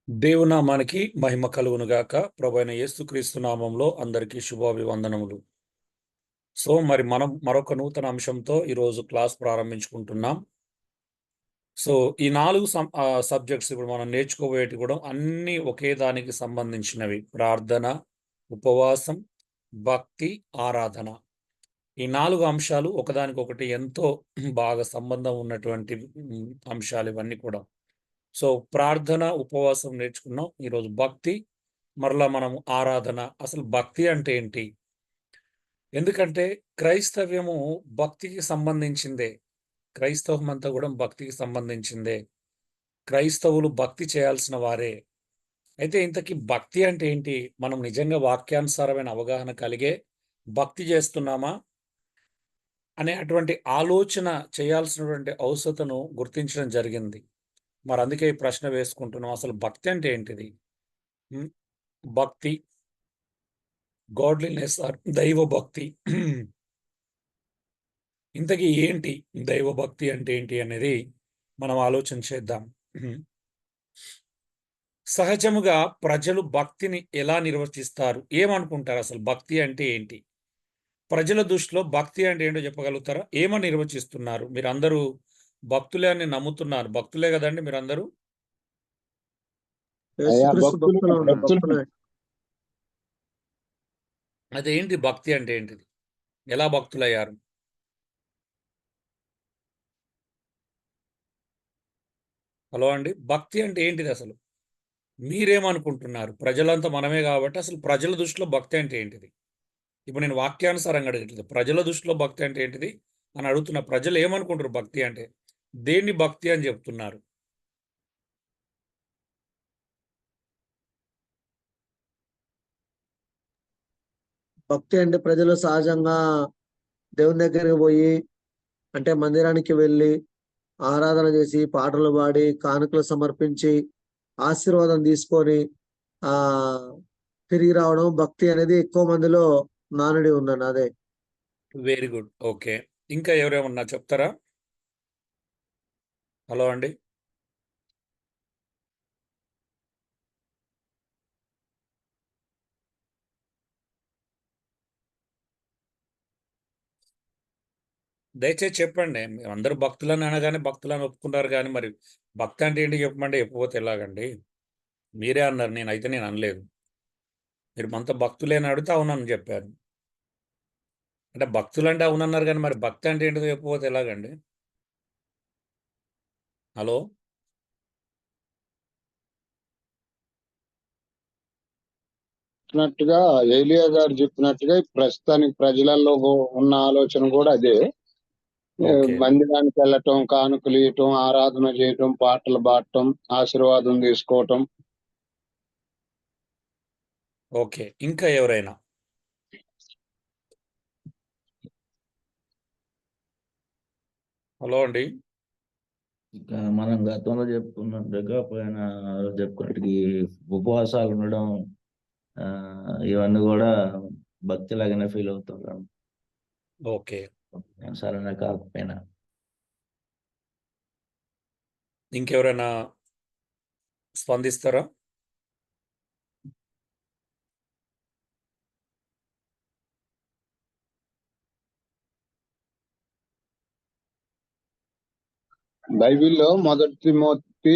దేవునామానికి మహిమ కలుగును గాక. ప్రభువైన యేసుక్రీస్తు నామంలో అందరికీ శుభాభివందనములు. మరి మనం మరొక నూతన అంశంతో ఈరోజు క్లాస్ ప్రారంభించుకుంటున్నాం. ఈ 4 సబ్జెక్ట్స్ ఇప్పుడు మనం నేర్చుకోబోయేటివి కూడా అన్నీ ఒకే దానికి సంబంధించినవి. ప్రార్థన, ఉపవాసం, భక్తి, ఆరాధన. ఈ 4 అంశాలు ఒకదానికొకటి ఎంతో బాగా సంబంధం ఉన్నటువంటి అంశాలు ఇవన్నీ కూడా. ప్రార్థన, ఉపవాసం నేర్చుకున్నాం. ఈరోజు భక్తి, మరలా మనం ఆరాధన. అసలు భక్తి అంటే ఏంటి? ఎందుకంటే క్రైస్తవ్యము భక్తికి సంబంధించిందే. క్రైస్తవం అంతా కూడా భక్తికి సంబంధించిందే. క్రైస్తవులు భక్తి చేయాల్సిన వారే. అయితే ఇంతకీ భక్తి అంటే ఏంటి? మనం నిజంగా వాక్యానుసారమైన అవగాహన కలిగే భక్తి చేస్తున్నామా అనే అటువంటి ఆలోచన చేయాల్సినటువంటి అవసరతను గుర్తించడం జరిగింది. మరి అందుకే ఈ ప్రశ్న వేసుకుంటున్నాం. అసలు భక్తి అంటే ఏంటిది? భక్తి, గాడ్లీనెస్ ఆర్ దైవ భక్తి. ఇంతకీ ఏంటి దైవ భక్తి అంటే ఏంటి అనేది మనం ఆలోచన చేద్దాం. సహజముగా ప్రజలు భక్తిని ఎలా నిర్వచిస్తారు? ఏమనుకుంటారు? అసలు భక్తి అంటే ఏంటి? ప్రజల దృష్టిలో భక్తి అంటే ఏంటో చెప్పగలుగుతారా? ఏమని నిర్వచిస్తున్నారు? మీరందరూ భక్తులే అని నమ్ముతున్నారు. భక్తులే కదండి మీరందరూ? అదేంటి భక్తి అంటే ఏంటిది? ఎలా భక్తులయ్యారు? హలో అండి, భక్తి అంటే ఏంటిది అసలు? మీరేమనుకుంటున్నారు? ప్రజలంతా మనమే కాబట్టి అసలు ప్రజల దృష్టిలో భక్తి అంటే ఏంటిది? ఇప్పుడు నేను వాక్యానుసారంగా అడగట్లేదు. ప్రజల దృష్టిలో భక్తి అంటే ఏంటిది అని అడుగుతున్న. ప్రజలు ఏమనుకుంటారు భక్తి అంటే? దేన్ని భక్తి అని చెప్తున్నారు? భక్తి అంటే ప్రజలు సహజంగా దేవుని దగ్గరికి పోయి, అంటే మందిరానికి వెళ్ళి ఆరాధన చేసి, పాటలు పాడి, కానుకలు సమర్పించి, ఆశీర్వాదం తీసుకొని ఆ తిరిగి రావడం భక్తి అనేది ఎక్కువ మందిలో నానుడి ఉందండి. అదే. Very good. ఓకే, ఇంకా ఎవరేమన్నా చెప్తారా? హలో అండి. దయచేసి చెప్పండి. అందరూ భక్తులని అనగానే భక్తులని ఒప్పుకుంటారు కానీ మరి భక్తి అంటే ఏంటి చెప్పమంటే చెప్పకపోతే ఎలాగండి? మీరే అన్నారు, నేను అనలేదు. మీరు మనతో భక్తులేని అడిగితే అవునని చెప్పారు. అంటే భక్తులు అంటే అవునన్నారు కానీ మరి భక్తి అంటే ఏంటో చెప్పకపోతే ఎలాగండి? హలో. చెప్పినట్టుగా ఏలియా గారు చెప్పినట్టుగా ప్రస్తుతానికి ప్రజలలో ఉన్న ఆలోచన కూడా అదే. మందిరానికి వెళ్ళటం, కానుకలు ఇవ్వటం, ఆరాధన చేయటం, పాటలు పాడటం, ఆశీర్వాదం తీసుకోవటం. ఓకే, ఇంకా ఎవరైనా? హలో అండి. ఇక మనం గతంలో చెప్పుకున్నట్టుగా చెప్పుకున్నట్టు ఉపవాసాలు ఉండడం, ఇవన్నీ కూడా భక్తి లాగానే ఫీల్ అవుతాం. ఓకే, సరైన కాకపోయినా. ఇంకెవరైనా స్పందిస్తారా? బైబిల్లో మొదటి తిమోతి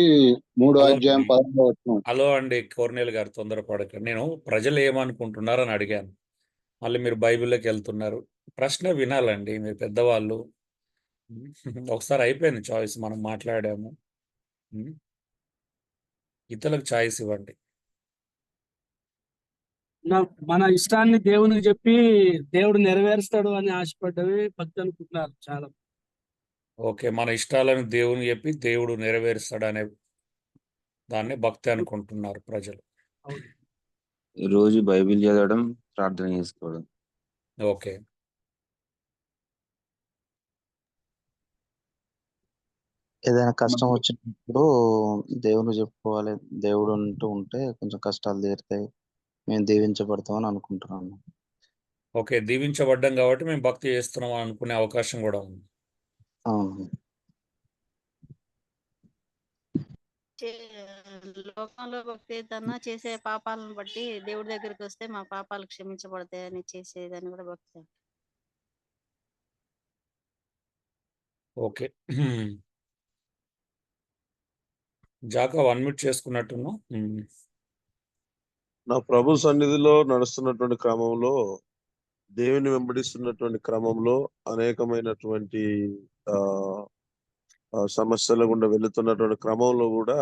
3:10. హలో అండి, కోర్నేల్ గారు తొందరపడకండి. నేను ప్రజలు ఏమనుకుంటున్నారు అని అడిగాను. మళ్ళీ మీరు బైబిల్లోకి వెళ్తున్నారు. ప్రశ్న వినాలండి, మీరు పెద్దవాళ్ళు. ఒకసారి అయిపోయింది చాయిస్, మనం మాట్లాడాము. ఇతరులకు చాయిస్ ఇవ్వండి. మన ఇష్టాన్ని దేవునికి చెప్పి దేవుడు నెరవేరుస్తాడు అని ఆశపడ్డవి భక్తి అనుకుంటున్నారు చాలా. ఓకే, మన ఇష్టాలను దేవుని చెప్పి దేవుడు నెరవేరుస్తాడు అనే దాన్ని భక్తి అనుకుంటున్నారు ప్రజలు. రోజు బైబిల్ చదవడం, ప్రార్థన చేసుకోవడం. ఓకే, ఏదైనా కష్టం వచ్చినప్పుడు దేవుని చెప్పుకోవాలి. దేవుడు అంటూ ఉంటే కొంచెం కష్టాలు తీరుతాయి, మేము దీవించబడతామని అనుకుంటున్నాను. ఓకే, దీవించబడ్డం కాబట్టి మేము భక్తి చేస్తున్నాం అనుకునే అవకాశం కూడా ఉంది. అవును. లోకంలో భక్తి ఏదన్నా చేసే పాపాలను బట్టి దేవుడి దగ్గరికి వస్తే మా పాపాలు క్షమించబడతాయని చేసేదని కూడా భక్తి. ఓకే. జాకా అన్మ్యూట్ చేసుకున్నట్టున్నావు. నా ప్రభు సన్నిధిలో నడుస్తున్నటువంటి క్రమంలో, దేవుని వెంబడిస్తున్నటువంటి క్రమంలో అనేకమైనటువంటి సమస్యల గుండా వెళుతున్నటువంటి క్రమంలో కూడా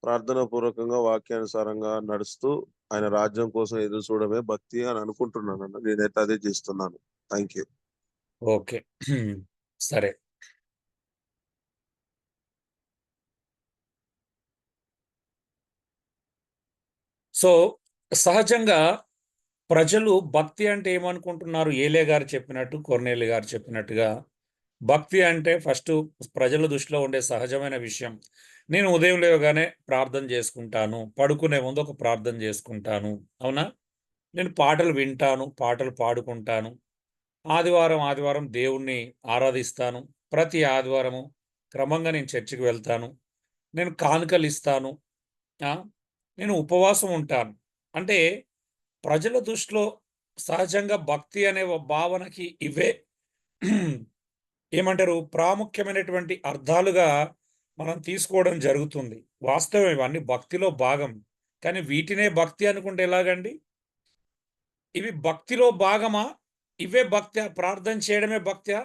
ప్రార్థనా పూర్వకంగా వాక్యానుసారంగా నడుస్తూ ఆయన రాజ్యం కోసం ఎదురు చూడమే భక్తి అని అనుకుంటున్నాను అన్న. నేనైతే అదే చేస్తున్నాను. Thank you. ఓకే. సరే. సో సహజంగా ప్రజలు భక్తి అంటే ఏమనుకుంటున్నారు? ఏలే గారు చెప్పినట్టు, కొర్నేలి గారు చెప్పినట్టుగా భక్తి అంటే ఫస్ట్ ప్రజల దృష్టిలో ఉండే సహజమైన విషయం. నేను ఉదయం లేవగానే ప్రార్థన చేసుకుంటాను, పడుకునే ముందు ఒక ప్రార్థన చేసుకుంటాను, అవునా? నేను పాటలు వింటాను, పాటలు పాడుకుంటాను, ఆదివారం దేవుణ్ణి ఆరాధిస్తాను, ప్రతి ఆదివారము క్రమంగా నేను చర్చికి వెళ్తాను, నేను కానుకలు ఇస్తాను, నేను ఉపవాసం ఉంటాను. అంటే ప్రజల దృష్టిలో సహజంగా భక్తి అనే భావనకి ఇవే ఏమంటారు ప్రాముఖ్యమైనటువంటి అర్థాలుగా మనం తీసుకోవడం జరుగుతుంది. వాస్తవం ఇవన్నీ భక్తిలో భాగం. కానీ వీటినే భక్తి అనుకుంటే ఎలాగండి? ఇవి భక్తిలో భాగమా? ఇవే భక్తి? ప్రార్థన చేయడమే భక్త్యా?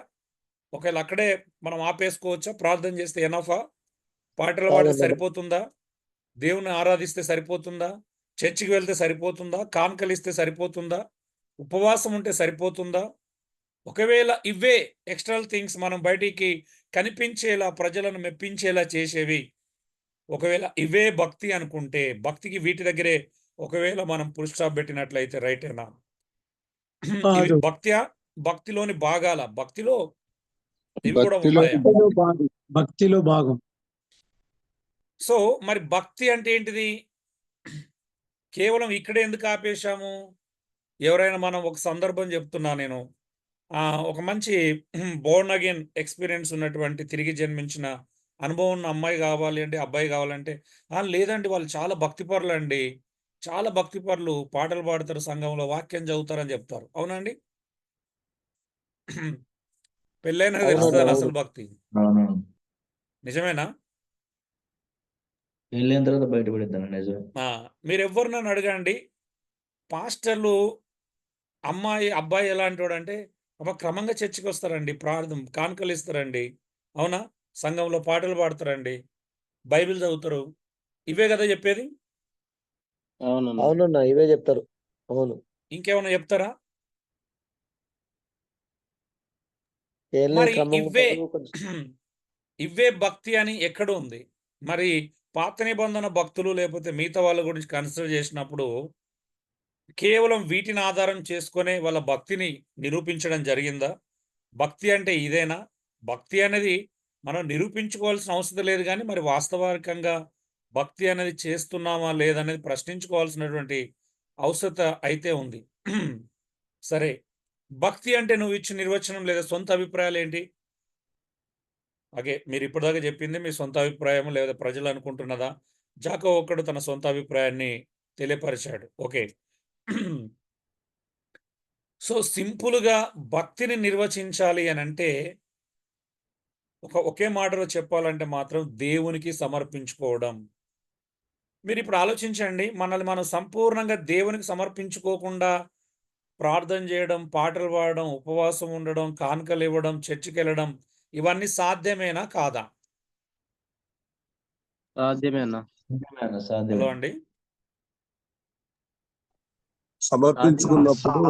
ఒకవేళ అక్కడే మనం ఆపేసుకోవచ్చా? ప్రార్థన చేస్తే ఎనఫా? పాటలు పాడితే సరిపోతుందా? దేవుని ఆరాధిస్తే సరిపోతుందా? చర్చికి వెళ్తే సరిపోతుందా? కానుకలు ఇస్తే సరిపోతుందా? ఉపవాసం ఉంటే సరిపోతుందా? ఒకవేళ ఇవే ఎక్స్టర్నల్ థింగ్స్ మనం బయటికి కనిపించేలా, ప్రజలను మెప్పించేలా చేసేవి, ఒకవేళ ఇవే భక్తి అనుకుంటే, భక్తికి వీటి దగ్గరే ఒకవేళ మనం ఫుల్ స్టాప్ పెట్టినట్లయితే రైటేనా? ఇవి భక్త్యా? భక్తిలోని భాగాల? భక్తిలో ఇవి కూడా ఉంటాయా? భక్తిలో భాగం. సో మరి భక్తి అంటే ఏంటిది? కేవలం ఇక్కడే ఎందుకు ఆపేశాము? ఎవరైనా మనం ఒక సందర్భం చెప్తున్నా నేను, ఒక మంచి బోర్న్ అగైన్ ఎక్స్పీరియన్స్ ఉన్నటువంటి, తిరిగి జన్మించిన అనుభవం ఉన్న అమ్మాయి కావాలి అంటే, అబ్బాయి కావాలంటే, లేదండి వాళ్ళు చాలా భక్తిపరులు అండి, చాలా భక్తిపరులు, పాటలు పాడతారు, సంఘంలో వాక్యం చదువుతారని చెప్తారు. అవునండి? పెళ్ళైనా తెలుస్తుందని అసలు భక్తి నిజమేనా? వెళ్ళిన తర్వాత బయటపడిద్దాను నిజం. మీరు ఎవరినైనా అడగండి, పాస్టర్లు అమ్మాయి అబ్బాయి ఎలాంటి వాడు అంటే, క్రమంగా చర్చికి వస్తారండి, ప్రార్థన కానుకలు ఇస్తారండి, అవునా, సంఘంలో పాటలు పాడతారండి, బైబిల్ చదువుతారు, ఇవే కదా చెప్పేది. అవునన్నా ఇవే చెప్తారు. అవును. ఇంకేమైనా చెప్తారా? ఏం లేదు, మరి క్రమంగా ఇవే ఉంటారు, కొంచెం ఇవే భక్తి అని ఎక్కడ ఉంది? మరి పాత నిబంధన భక్తులు లేకపోతే మిగతా వాళ్ళ గురించి కన్సిడర్ చేసినప్పుడు కేవలం వీటిని ఆధారం చేసుకునే వాళ్ళ భక్తిని నిరూపించడం జరిగిందా? భక్తి అంటే ఇదేనా? భక్తి అనేది మనం నిరూపించుకోవాల్సిన అవసరం లేదు, కానీ మరి వాస్తవికంగా భక్తి అనేది చేస్తున్నామా లేదనేది ప్రశ్నించుకోవాల్సినటువంటి అవసరత అయితే ఉంది. సరే, భక్తి అంటే నువ్వు ఇచ్చిన నిర్వచనం లేదా సొంత అభిప్రాయాలు ఏంటి? మీరు ఇప్పటిదాకా చెప్పింది మీ సొంత అభిప్రాయం లేదా ప్రజలు అనుకుంటున్నదా? జాకో ఒక్కడు తన సొంత అభిప్రాయాన్ని తెలియపరిచాడు. ఓకే. సో సింపుల్గా భక్తిని నిర్వచించాలి అని అంటే, ఒకే మాటలో చెప్పాలంటే మాత్రం దేవునికి సమర్పించుకోవడం. మీరు ఇప్పుడు ఆలోచించండి, మనల్ని మనం సంపూర్ణంగా దేవునికి సమర్పించుకోకుండా ప్రార్థన చేయడం, పాటలు పాడడం, ఉపవాసం ఉండడం, కానుకలు ఇవ్వడం, చర్చికి వెళ్ళడం, ఇవన్నీ సాధ్యమేనా కాదా? సాధ్యమేనా? హలో అండి, సమర్పించుకున్నప్పుడు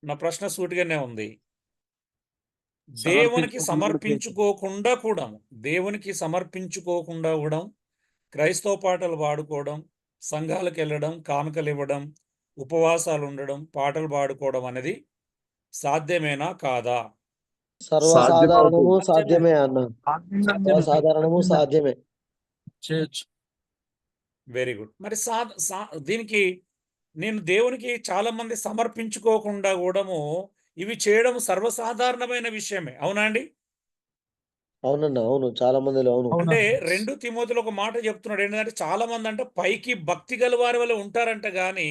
నా ప్రశ్న సూటిగానే ఉంది. దేవునికి సమర్పించుకోకుండా కూడా క్రైస్తవ పాటలు పాడుకోవడం, సంఘాలకు వెళ్ళడం, కానుకలు ఇవ్వడం, ఉపవాసాలు ఉండడం, పాటలు పాడుకోవడం అనేది సాధ్యమేనా కాదా? సర్వసాధారణము సాధ్యమే అన్న. సర్వసాధారణము సాధ్యమే. Very good. మరి దీనికి నేను దేవునికి చాలా మంది సమర్పించుకోకుండా కూడా ఇవి చేయడం సర్వసాధారణమైన విషయమే, అవునా అండి? అవునన్నా, అవును, చాలా మందిలో అవును. అంటే అవునన్నా. 2 తిమోతిలో ఒక మాట చెప్తున్నాడు ఏంటంటే చాలా మంది అంటే పైకి భక్తి గల వారి వల్ల ఉంటారంట గాని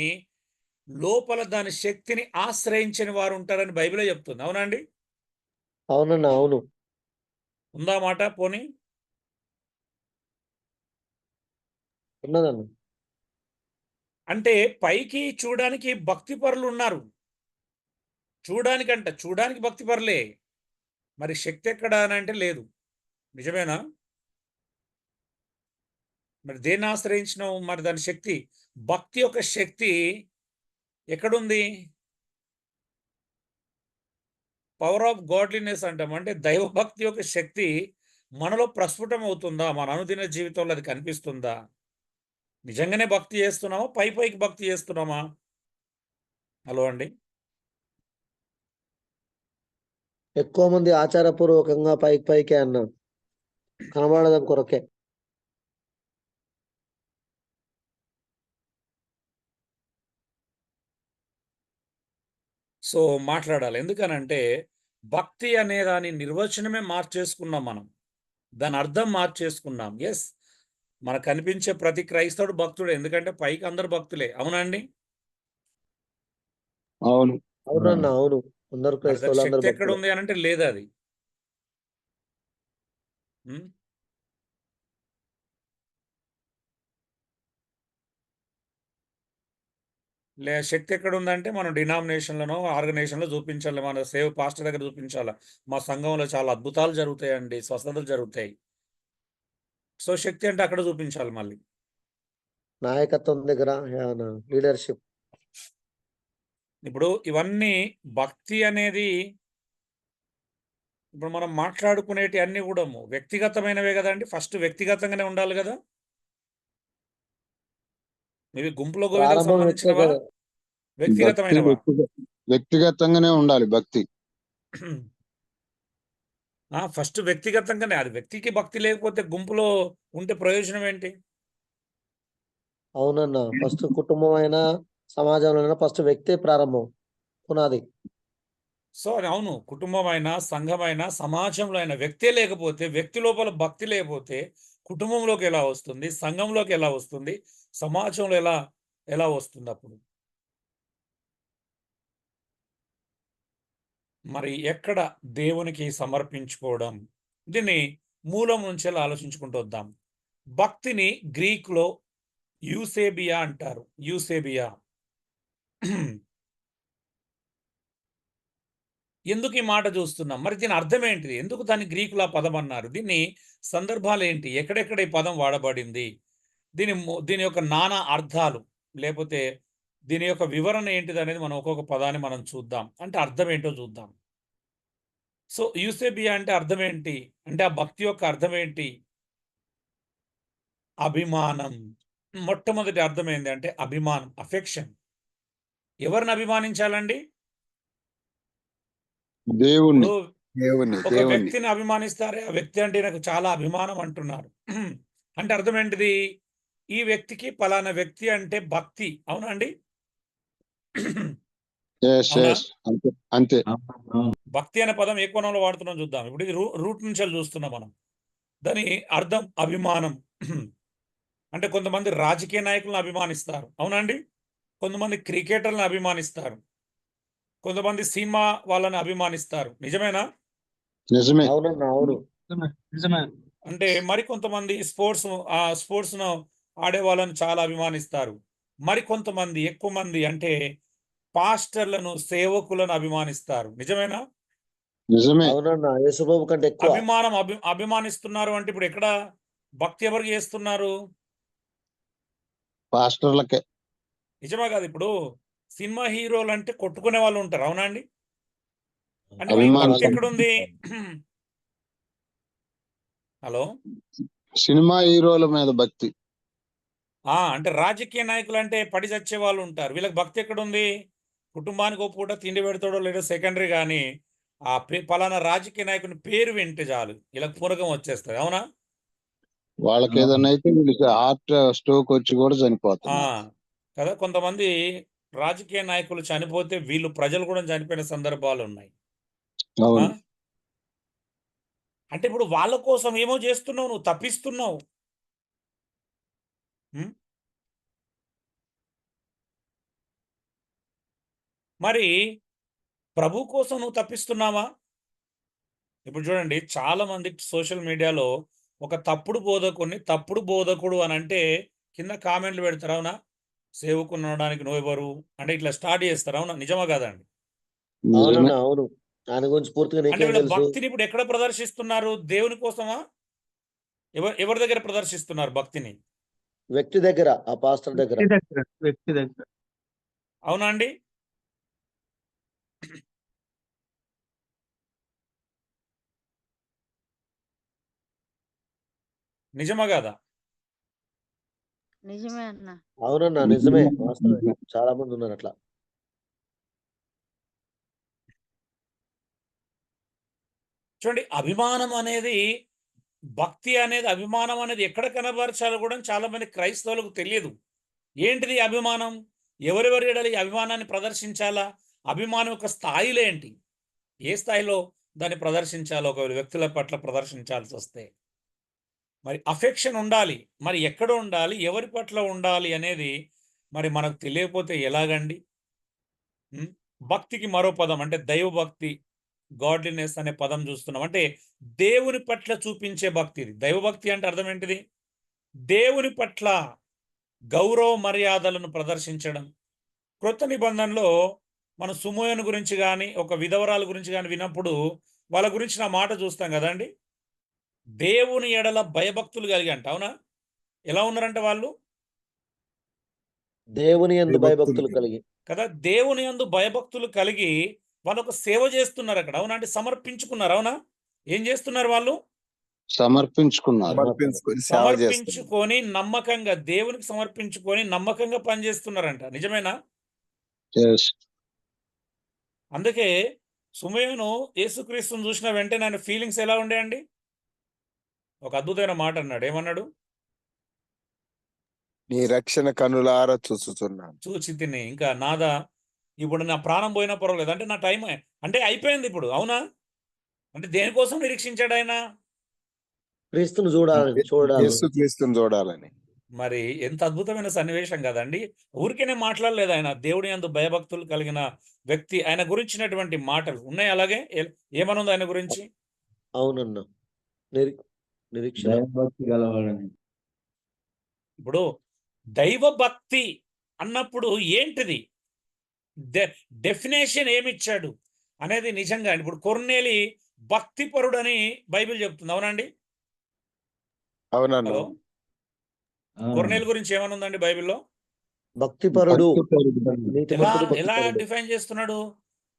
లోపల దాని శక్తిని ఆశ్రయించని వారు ఉంటారని బైబిలే చెప్తుంది. అవునండి? అవునన్నా, అవును. ఉందా మాట పోనీ? ఉన్నదన్న. అంటే పైకి చూడడానికి భక్తి పరులు ఉన్నారు. చూడడానికి భక్తి పరులే. మరి శక్తి ఎక్కడ అని అంటే లేదు. నిజమేనా? మరి దేన్ని ఆశ్రయించినావు? మరి దాని శక్తి భక్తి యొక్క శక్తి ఎక్కడుంది? పవర్ ఆఫ్ గాడ్లీనెస్ అంటాం. అంటే దైవభక్తి యొక్క శక్తి మనలో ప్రస్ఫుటం అవుతుందా? మన అనుదిన జీవితంలో అది కనిపిస్తుందా? నిజంగానే భక్తి చేస్తున్నామా? పైకి భక్తి చేస్తున్నామా? హలో అండి. ఎక్కువ మంది ఆచారపూర్వకంగా పైకే అన్న, కనబడడం కొరకే. సో మాట్లాడాలి. ఎందుకనంటే భక్తి అనే దాని నిర్వచనమే మార్చేసుకున్నాం మనం. దాని అర్థం మార్చేసుకున్నాం. యెస్. మనకు కనిపించే ప్రతి క్రైస్తవుడు భక్తుడే. ఎందుకంటే పైకి అందరూ భక్తులే. అవునా అండి? అవును. అవునన్నా, అవును. అందరు మరి దాని క్రైస్తవులు అందరు శక్తి భక్తులే. ఎక్కడుంది అనంటే లేదది. హ్మ్. శక్తి ఎక్కడుందంటే మనం డినామినేషన్‌లోనో, ఆర్గనైజేషన్‌లో చూపించాలి. మన పాస్టర్ దగ్గర చూపించాల. మా సంఘంలో చాలా అద్భుతాలు జరుగుతాయండి. స్వస్థతలు జరుగుతాయి. సో శక్తి అంటే అక్కడ చూపించాలి మళ్ళీ. నాయకత్వం దగ్గర లీడర్షిప్. ఇప్పుడు ఇవన్నీ భక్తి అనేది ఇప్పుడు మనం మాట్లాడుకునేటి అన్నీ కూడాము వ్యక్తిగతమైనవే కదండీ! ఫస్ట్ వ్యక్తిగతంగానే ఉండాలి గదా! ఇవి గుంపులో గోవిందకు ప్రారంభం వ్యక్తే సంబంధించినవా? కదా. భక్తి వ్యక్తిగతమైనవా? వ్యక్తిగతంగానే ఉండాలి భక్తి. ఫస్ట్ వ్యక్తిగతంగానే. అది వ్యక్తికి భక్తి లేకపోతే గుంపులో ఉంటే ప్రయోజనం ఏంటి? అవునన్నా, ఫస్ట్ కుటుంబం అయినా సమాజంలో అయినా ఫస్ట్ వ్యక్తే ప్రారంభం, పునాది. సో అది అవును. కుటుంబమైనా, సంఘమైనా, సమాజంలో అయినా వ్యక్తే లేకపోతే, వ్యక్తి లోపల భక్తి లేకపోతే కుటుంబంలోకి ఎలా వస్తుంది? సంఘంలోకి ఎలా వస్తుంది? సమాజంలో ఎలా వస్తుందప్పుడు? మరి ఎక్కడ దేవునికి సమర్పించుకోవడం? దీన్ని మూలం నుంచెల్లి ఆలోచించుకుంటూ వద్దాం. భక్తిని గ్రీక్‌లో యూసేబియా అంటారు. యూసేబియా. ఎందుకు ఈ మాట చూస్తున్నాం? మరి దీని అర్థం ఏంటిది? ఎందుకు దాన్ని గ్రీకులో ఆ పదం అన్నారు? దీన్ని సందర్భాలేంటి? ఎక్కడెక్కడ ఈ పదం వాడబడింది? దీని యొక్క నానా అర్థాలు లేపోతే దీని యొక్క వివరణ ఏంటిదనేది మనం ఒక్కొక్క పదాన్ని మనం చూద్దాం. అంటే అర్థం ఏంటో చూద్దాం. సో యూసేబియా అంటే అర్థం ఏంటి? అంటే ఆ భక్తి యొక్క అర్థం ఏంటి? అభిమానం. మొట్టమొదటి అర్థం ఏంది అంటే అభిమానం, అఫెక్షన్. ఎవరిని అభిమానించాలండి? దేవుణ్ణి ఇప్పుడు ఒక దేవుణ్ణి వ్యక్తిని అభిమానిస్తారే, ఆ వ్యక్తి అంటే నాకు చాలా అభిమానం అంటున్నారు. అంటే అర్థం ఏంటిది? ఈ వ్యక్తికి పలానా వ్యక్తి అంటే భక్తి. అవునా అండి? అవునా? అంతే అంతే. భక్తి అనే పదం ఏ కోణంలో వాడుతున్నాం చూద్దాం. ఇప్పుడు ఇది రూట్ నుంచి చూస్తున్నాం మనం. దాని అర్థం అభిమానం. అంటే కొంతమంది రాజకీయ నాయకులను అభిమానిస్తారు. అవునా అండి? కొంతమంది క్రికెటర్లను అభిమానిస్తారు. కొంతమంది సినిమా వాళ్ళని అభిమానిస్తారు. నిజమేనా? నిజమే. అవునన్నా, అవును. నిజమే. అంటే మరికొంతమంది స్పోర్ట్స్‌ను ఆడే వాళ్ళని చాలా అభిమానిస్తారు. మరికొంతమంది ఎక్కువ మంది అంటే పాస్టర్‌లను, సేవకులను అభిమానిస్తారు. నిజమేనా? నిజమే. అవునన్నా, యేసుబాబు కంటే ఎక్కువ. అభిమానిస్తున్నారు అంటే ఇప్పుడు ఎక్కడ భక్తి ఎవరికి చేస్తున్నారు? పాస్టర్లకే. నిజమే కాదు. ఇప్పుడు సినిమా హీరోలంటే కొట్టుకునే వాళ్ళు ఉంటారు. అవునా అండి? అంటే మరి అభిమానం. భక్తి ఎక్కడుంది? హలో! సినిమా హీరోల మీద భక్తి. అంటే రాజకీయ నాయకులంటే పడి చచ్చే వాళ్ళు ఉంటారు. వీళ్ళకి భక్తి ఎక్కడుంది? కుటుంబానికి ఒక పూట తిండి పెడతాడో లేదో సెకండరీ గాని, పలానా రాజకీయ నాయకుని పేరు వింటే చాలు. వీళ్ళకి పూనకం వచ్చేస్తది. అవునా? వాళ్ళకి ఏదైనా అయితే వీళ్ళకి హార్ట్ స్ట్రోక్ వచ్చి కూడా ఆ! చనిపోతున్నారు. కదా! కొంతమంది రాజకీయ నాయకులు చనిపోతే వీళ్ళు ప్రజలు కూడా చనిపోయిన సందర్భాలున్నాయి. ఆ! అవును. అంటే ఇప్పుడు వాళ్ళ కోసం ఏమో చేస్తున్నావు, నువ్వు తప్పిస్తున్నావు. ఉం? మరి ప్రభు కోసం నువ్వు తప్పిస్తున్నావా? ఇప్పుడు చూడండి, చాలా మంది సోషల్ మీడియాలో ఒక తప్పుడు బోధకుడు అని అంటే కింద కామెంట్లు పెడతారు, అవునా? సేవకునడానికి నువ్వెవరు అంటే ఇట్లా స్టార్ట్ చేస్తారు, అవునా? నిజమా కాదండి? నిజమే. అవునన్నా అవును. ఆయన గురించి పూర్తిగా అంటే నీకేం వీళ్ళ తెలుసు? భక్తిని ఇప్పుడు ఎక్కడ ప్రదర్శిస్తున్నారు? దేవుని కోసమా? ఎవరి దగ్గర ప్రదర్శిస్తున్నారు భక్తిని? వ్యక్తి దగ్గర, ఆ పాస్టర్ దగ్గర. వ్యక్తి దగ్గర అవునా అండి? నిజమా కాదా? నిజమే అన్న. అవునన్నా నిజమే, వాస్తవమే. చాలా మంది ఉన్నారు అట్లా. చూడండి, అభిమానం అనేది ఎక్కడ కనబరచాలో కూడా చాలా మంది క్రైస్తవులకు తెలియదు. ఏంటిది అభిమానం? ఎవరెవరి ఎడల ఈ అభిమానాన్ని ప్రదర్శించాలా? అభిమానం యొక్క స్థాయిలు ఏంటి? ఏ స్థాయిలో దాన్ని ప్రదర్శించాలో ఒక వ్యక్తుల పట్ల ప్రదర్శించాల్సి వస్తే మరి అఫెక్షన్ ఉండాలి. మరి ఎక్కడ ఉండాలి, ఎవరి పట్ల ఉండాలి అనేది మరి మనకు తెలియకపోతే ఎలాగండి? భక్తికి మరో పదం అంటే దైవభక్తి, గాడ్లీనెస్ అనే పదం చూస్తున్నాం. అంటే దేవుని పట్ల చూపించే భక్తి. ఇది దైవభక్తి అంటే అర్థం ఏంటిది? దేవుని పట్ల గౌరవ మర్యాదలను ప్రదర్శించడం. క్రొత్త నిబంధనలో మనం సుమోయను గురించి కానీ ఒక విధవరాల గురించి కానీ విన్నప్పుడు వాళ్ళ గురించి నా మాట చూస్తాం కదండి. దేవుని ఎడల భయభక్తులు కలిగి అంట, అవునా? ఎలా ఉన్నారంటే వాళ్ళు దేవుని యందు భయభక్తులు కలిగి కదా, దేవుని యందు భయభక్తులు కలిగి వాళ్ళు ఒక సేవ చేస్తున్నారు అక్కడ, అవునా? అంటే సమర్పించుకున్నారు, అవునా? ఏం చేస్తున్నారు వాళ్ళు? సమర్పించుకున్నారు. సమర్పించుకొని నమ్మకంగా దేవునికి సమర్పించుకొని నమ్మకంగా పనిచేస్తున్నారంట. నిజమేనా? Yes. అందుకే సుమయోను యేసుక్రీస్తుని చూసిన వెంటనే ఆయన ఫీలింగ్స్ ఎలా ఉండేయండి? ఒక అద్భుతమైన మాట అన్నాడు. ఏమన్నాడు? నీ రక్షణ కనులారా చూస్తున్నాను. చూచి తిని ఇంకా నాదా, ఇప్పుడు నా ప్రాణం పోయినా పర్వాలేదు, అంటే నా టైం అంటే అయిపోయింది ఇప్పుడు, అవునా? అంటే దేనికోసం నిరీక్షించాడు ఆయన? క్రీస్తును చూడాలి. యేసుక్రీస్తుని చూడాలని. మరి ఎంత అద్భుతమైన సన్నివేశం కదండి. ఊరికేనే మాట్లాడలేదు ఆయన. దేవుని యందు భయభక్తులు కలిగిన వ్యక్తి. ఆయన గురించినటువంటి మాటలు ఉన్నాయి అలాగే. ఏమనుంది ఆయన గురించి? అవునన్నా, నిరీక్షణ. దైవభక్తి గలవాడని. ఇప్పుడు దైవభక్తి అన్నప్పుడు ఏంటిది? డెఫినేషన్ ఏమిచ్చాడు అనేది నిజంగా ఇప్పుడు కొర్నేలి భక్తిపరుడని బైబిల్ చెప్తుంది, అవునండి? అవునన్నా. హలో, కొర్నేలి గురించి ఏమనుందండి బైబిల్లో? భక్తిపరుడు. ఎలా డిఫైన్ చేస్తున్నాడు?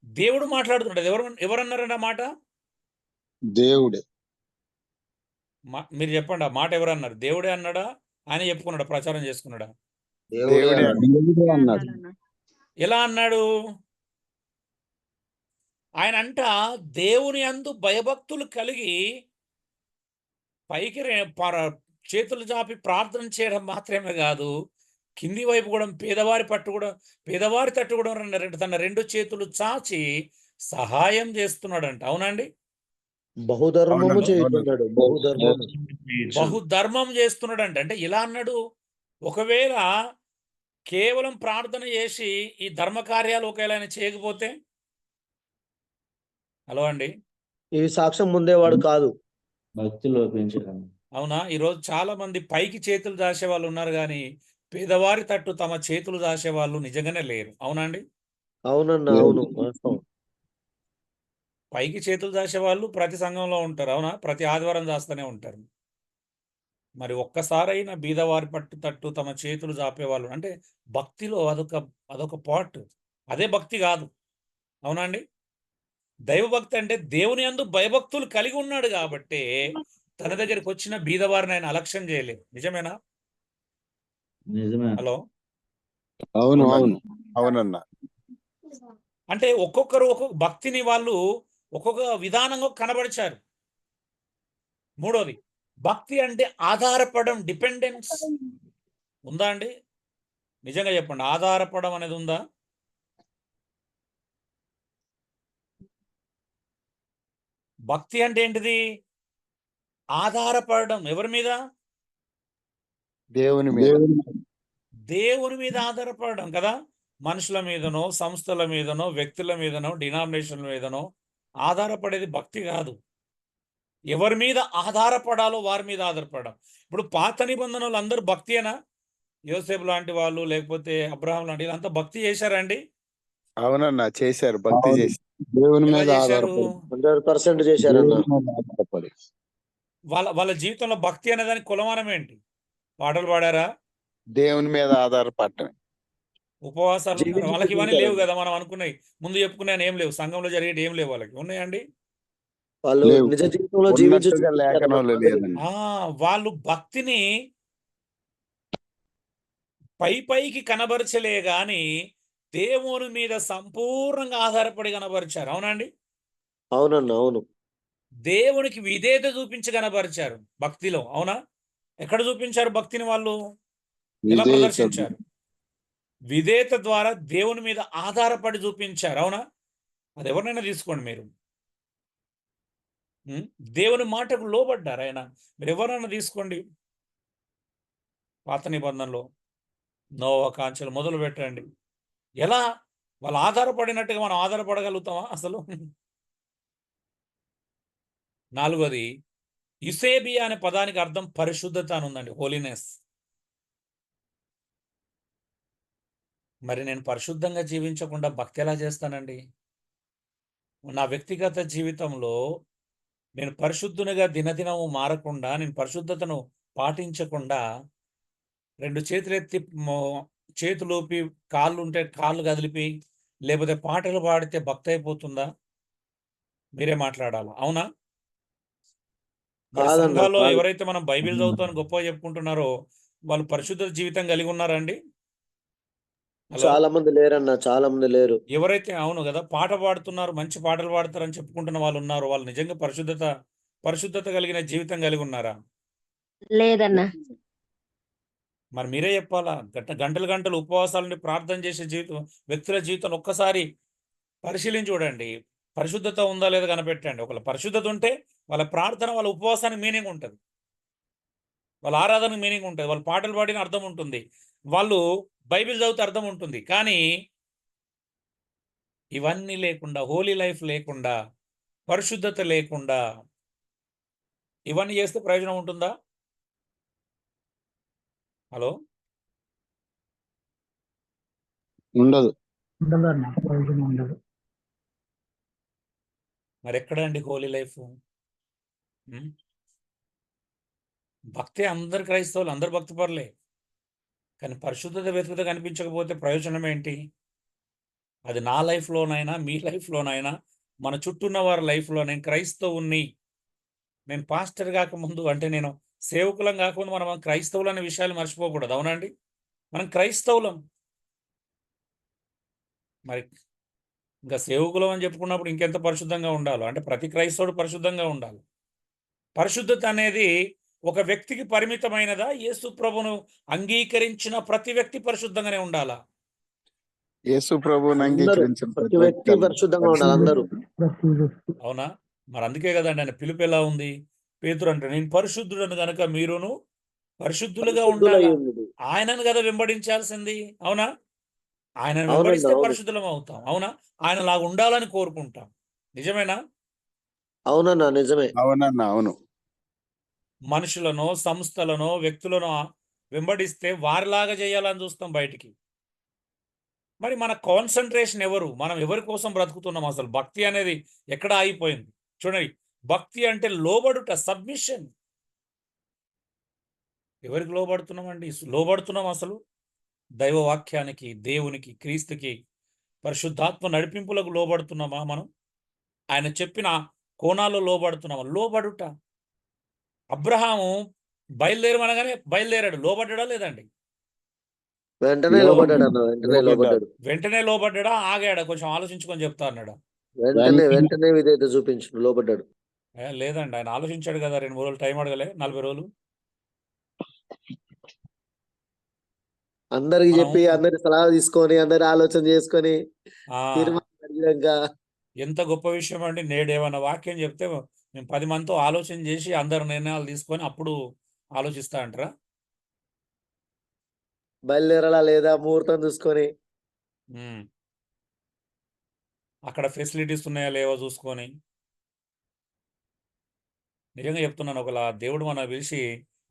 దేవుడు మాట్లాడుతున్నాడు. ఎవరన్నారండి ఆ మాట? దేవుడే. మీరు చెప్పండి, ఆ మాట ఎవరన్నారు? దేవుడే అన్నాడా? ఆయన చెప్పుకున్నాడా? ప్రచారం చేసుకున్నాడా? దేవుడే అన్నాడు. ఎలా అన్నాడు? ఆయన అంట దేవుని యందు భయభక్తులు కలిగి పైకి చేతులు చాపి ప్రార్థన చేయడం మాత్రమే కాదు, కింది వైపు కూడా పేదవారి తట్టు కూడా తన రెండు చేతులు చాచి సహాయం చేస్తున్నాడంట, అవునండి? బహుధర్మము చేస్తున్నాడు. బహుధర్మం చేస్తున్నాడంట. అంటే ఇలా అన్నాడు, ఒకవేళ కేవలం ప్రార్థన చేసి ఈ ధర్మ కార్యాలు ఒకవేళ ఆయన చేయకపోతే? హలో అండి, ఈ సాక్ష్యం ముందేవాడు కాదు. భక్తిలో పెంచడం. అవునా? ఈరోజు చాలా మంది పైకి చేతులు దాసే వాళ్ళు ఉన్నారు కానీ పేదవారి తట్టు తమ చేతులు దాసే వాళ్ళు నిజంగానే లేరు, అవునండి? అవునన్నా, అవును, వాస్తవం. పైకి చేతులు దాసే వాళ్ళు ప్రతి సంఘంలో ఉంటారు, అవునా? ప్రతి ఆదివారం దాస్తూనే ఉంటారు. మరి ఒక్కసారైనా బీదవారి తట్టు తమ చేతులు చాపేవాళ్ళు అంటే భక్తిలో అదొక పార్ట్. అదే భక్తి కాదు, అవునండి? దైవభక్తి అంటే దేవుని యందు భయభక్తులు కలిగి ఉన్నాడు కాబట్టి తన దగ్గరికి వచ్చిన బీదవారిని ఆయన అలక్ష్యం చేయలేదు. నిజమేనా? నిజమే. హలో, అవును. అవునన్నా. అంటే ఒక్కొక్కరు ఒక్కొక్క భక్తిని వాళ్ళు ఒక్కొక్క విధానంగా కనబరిచారు. మూడోది, భక్తి అంటే ఆధారపడడం, డిపెండెన్స్ ఉందా అండి? నిజంగా చెప్పండి, ఆధారపడడం అనేది ఉందా? భక్తి అంటే ఏంటిది? ఆధారపడడం ఎవరి మీద? దేవుని మీద. దేవుని మీద ఆధారపడడం కదా. మనుషుల మీదనో, సంస్థల మీదనో, వ్యక్తుల మీదనో, డినామినేషన్ల మీదనో ఆధారపడేది భక్తి కాదు. ఎవరి మీద ఆధారపడాలో వారి మీద ఆధారపడడం. ఇప్పుడు పాత నిబంధనలు అందరూ భక్తియేనా? యోసేపు లాంటి వాళ్ళు, లేకపోతే అబ్రహాం లాంటి అంతా భక్తి చేశారండి? అవునన్నా, చేశారు, భక్తి అవును. చేసి. దేవుని ఎలా మీద చేశారు? ఆధారపడి 100% చేశారన్న. దేవుని మీద ఆధారపడి వాళ్ళ జీవితంలో భక్తి అనే దానికి కొలమానం ఏంటి? పాటలు పాడారా? దేవుని మీద ఆధారపడటమే. ఉపవాసాలు ఉన్నారా? జీవించి వాళ్ళకి ఇవన్నీ లేవు చూపించారండి. కదా. మనం అనుకున్నాయి ముందు చెప్పుకున్నాను ఏం లేవు, సంఘంలో జరిగేది ఏం లేవు. వాళ్ళకి ఉన్నాయండి? వాళ్ళు లేవు. నిజ జీవితంలో జీవించి ఉన్నట్టుగా చూపించారు లేఖనంలో మనకు. లేదండి. వాళ్ళు భక్తిని పైకి కనబరచలే గాని దేవుని మీద సంపూర్ణంగా ఆధారపడి కనబరిచారు. అవునండి? అవునన్న, అవును. దేవునికి విధేయత చూపించి కనబరిచారు భక్తిలో. అవునా? ఎక్కడ చూపించారు భక్తిని వాళ్ళు? ఎలా విధేయత. ప్రదర్శించారు? విధేయత ద్వారా దేవుని మీద ఆధారపడి చూపించారు. అవునా? అది ఎవరినైనా తీసుకోండి మీరు. దేవుని మాటకు లోబడ్డారు ఆయన. మీరు ఎవరైనా తీసుకోండి. పాత నిబంధనలో నోవా కాంచెలు మొదలు పెట్టండి. ఎలా వాళ్ళు ఆధారపడినట్టుగా మనం ఆధారపడగలుగుతామా అసలు? 4వది యుసేబియా అనే పదానికి అర్థం పరిశుద్ధత అని ఉందండి, హోలీనెస్. మరి నేను పరిశుద్ధంగా జీవించకుండా భక్తి ఎలా చేస్తానండి? నా వ్యక్తిగత జీవితంలో నేను పరిశుద్ధునిగా దినదినము మారకుండా, నేను పరిశుద్ధతను పాటించకుండా 2 చేతులెత్తి చేతులూపి కాళ్ళు ఉంటే కాళ్ళు కదిలిపి లేకపోతే పాటలు పాడితే భక్తి అయిపోతుందా? మీరే మాట్లాడాలి. అవునా? మరి కాదన్న, సంఘాల్లో కాదు. ఎవరైతే మనం బైబిల్ చదువుతామని గొప్పగా చెప్పుకుంటున్నారో వాళ్ళు పరిశుద్ధ జీవితం కలిగి ఉన్నారండి? హలో, చాలా మంది లేరన్న, చాలా మంది లేరు. ఎవరైతే అవును కదా పాట పాడుతున్నారు, మంచి పాటలు పాడతారని చెప్పుకుంటున్న వాళ్ళు ఉన్నారు, వాళ్ళు నిజంగా పరిశుద్ధత కలిగిన జీవితం కలిగి ఉన్నారా? లేదన్నా. మరి మీరే చెప్పాలా. గంటలు గంటలు ఉపవాసాలని ప్రార్థన చేసే వ్యక్తుల జీవితం ఒక్కసారి పరిశీలించి చూడండి. పరిశుద్ధత ఉందా లేదా కనిపెట్టండి. ఒకవేళ పరిశుద్ధత ఉంటే వాళ్ళ ప్రార్థన, వాళ్ళ ఉపవాసానికి మీనింగ్ ఉంటుంది, వాళ్ళ ఆరాధనకు మీనింగ్ ఉంటుంది, వాళ్ళ పాటలు పాడిన అర్థం ఉంటుంది, వాళ్ళు బైబిల్ చదివితే అర్థం ఉంటుంది. కానీ ఇవన్నీ లేకుండా, హోలీ లైఫ్ లేకుండా, పరిశుద్ధత లేకుండా ఇవన్నీ చేస్తే ప్రయోజనం ఉంటుందా? హలో, ఉండదు. మరి ఎక్కడండి హోలీ లైఫ్? భక్తి అందరు క్రైస్తవులు, అందరు భక్తి పరులే. కానీ పరిశుద్ధత వెతుకుత కనిపించకపోతే ప్రయోజనం ఏంటి? అది నా లైఫ్లోనైనా, మీ లైఫ్లోనైనా, మన చుట్టూ ఉన్న వారి లైఫ్లో. నేను క్రైస్తవుని, నేను పాస్టర్ కాకముందు, అంటే నేను సేవకులం కాకముందు మనం క్రైస్తవులు అనే విషయాలు మర్చిపోకూడదు. అవునండి? మనం క్రైస్తవులం. మరి ఇంకా సేవకులం అని చెప్పుకున్నప్పుడు ఇంకెంత పరిశుద్ధంగా ఉండాలో. అంటే ప్రతి క్రైస్తవుడు పరిశుద్ధంగా ఉండాలి. పరిశుద్ధత అనేది ఒక వ్యక్తికి పరిమితమైనదా? యేసు ప్రభును అంగీకరించిన ప్రతి వ్యక్తి పరిశుద్ధంగానే ఉండాలా? యేసు ప్రభువుని అందరూ, అంగీకరించిన ప్రతి వ్యక్తి పరిశుద్ధంగా ఉండాలి, అందరూ. అవునా? మరి అందుకే కదండి ఆయన పిలుపు ఎలా ఉంది? పేతురు అంటే నేను పరిశుద్ధుడను కనుక మీరును పరిశుద్ధులుగా ఉండాలా. ఆయనను కదా వెంబడించాల్సింది. అవునా? ఆయనను వెంబడిస్తే పరిశుద్ధులం అవుతాం. అవునా? ఆయన లాగా ఉండాలని కోరుకుంటాం. నిజమేనా? అవునన్నా, నిజమే. అవునన్నా, అవును. మనుషులను, సంస్థలను, వ్యక్తులను వెంబడిస్తే వారిలాగా చేయాలని చూస్తాం బయటికి. మరి మన కాన్సన్ట్రేషన్ ఎవరు? మనం ఎవరి కోసం బ్రతుకుతున్నాం? అసలు భక్తి అనేది ఎక్కడ ఆగిపోయింది? చూడండి, భక్తి అంటే లోబడుట, సబ్మిషన్. ఎవరికి లోబడుతున్నామండి? లోబడుతున్నాం అసలు దైవ వాక్యానికి, దేవునికి, క్రీస్తుకి, పరిశుద్ధాత్మ నడిపింపులకు లోబడుతున్నామా? మనం ఆయన చెప్పిన కోణాల్లో లోబడుతున్నామా? లోబడుట. అబ్రహాము బయలుదేరమనగానే బయలుదేరాడు. లోబడ్డా లేదండి? వెంటనే లోబడ్డాడు అన్న, వెంటనే లోబడ్డాడు. వెంటనే లోబడ్డా? ఆగాడా? కొంచెం ఆలోచించుకొని చెప్తా అన్నాడా? వెంటనే విధేయత చూపించు, లోబడ్డాడు. లేదండి, ఆయన ఆలోచించాడు కదా. 2-3 రోజులు టైం అడగలే? 40 రోజులు అందరికి చెప్పి, అందరి సలహా తీసుకొని, అందరి ఆలోచన చేసుకొని తీర్మానం. ఎంత గొప్ప విషయం అండి. నేడేమన్నా వాక్యం చెప్తే మేము 10 మందితో ఆలోచన చేసి అందరు నిర్ణయాలు తీసుకొని అప్పుడు ఆలోచిస్తా అంటారా? బయలుదేరాలా లేదా ముహూర్తం చూసుకొని ఉమ్. అక్కడ ఫెసిలిటీస్ ఉన్నాయా లేవో చూసుకొని. నిజంగా చెప్తున్నాను, ఒకలా దేవుడు మన పిలిచి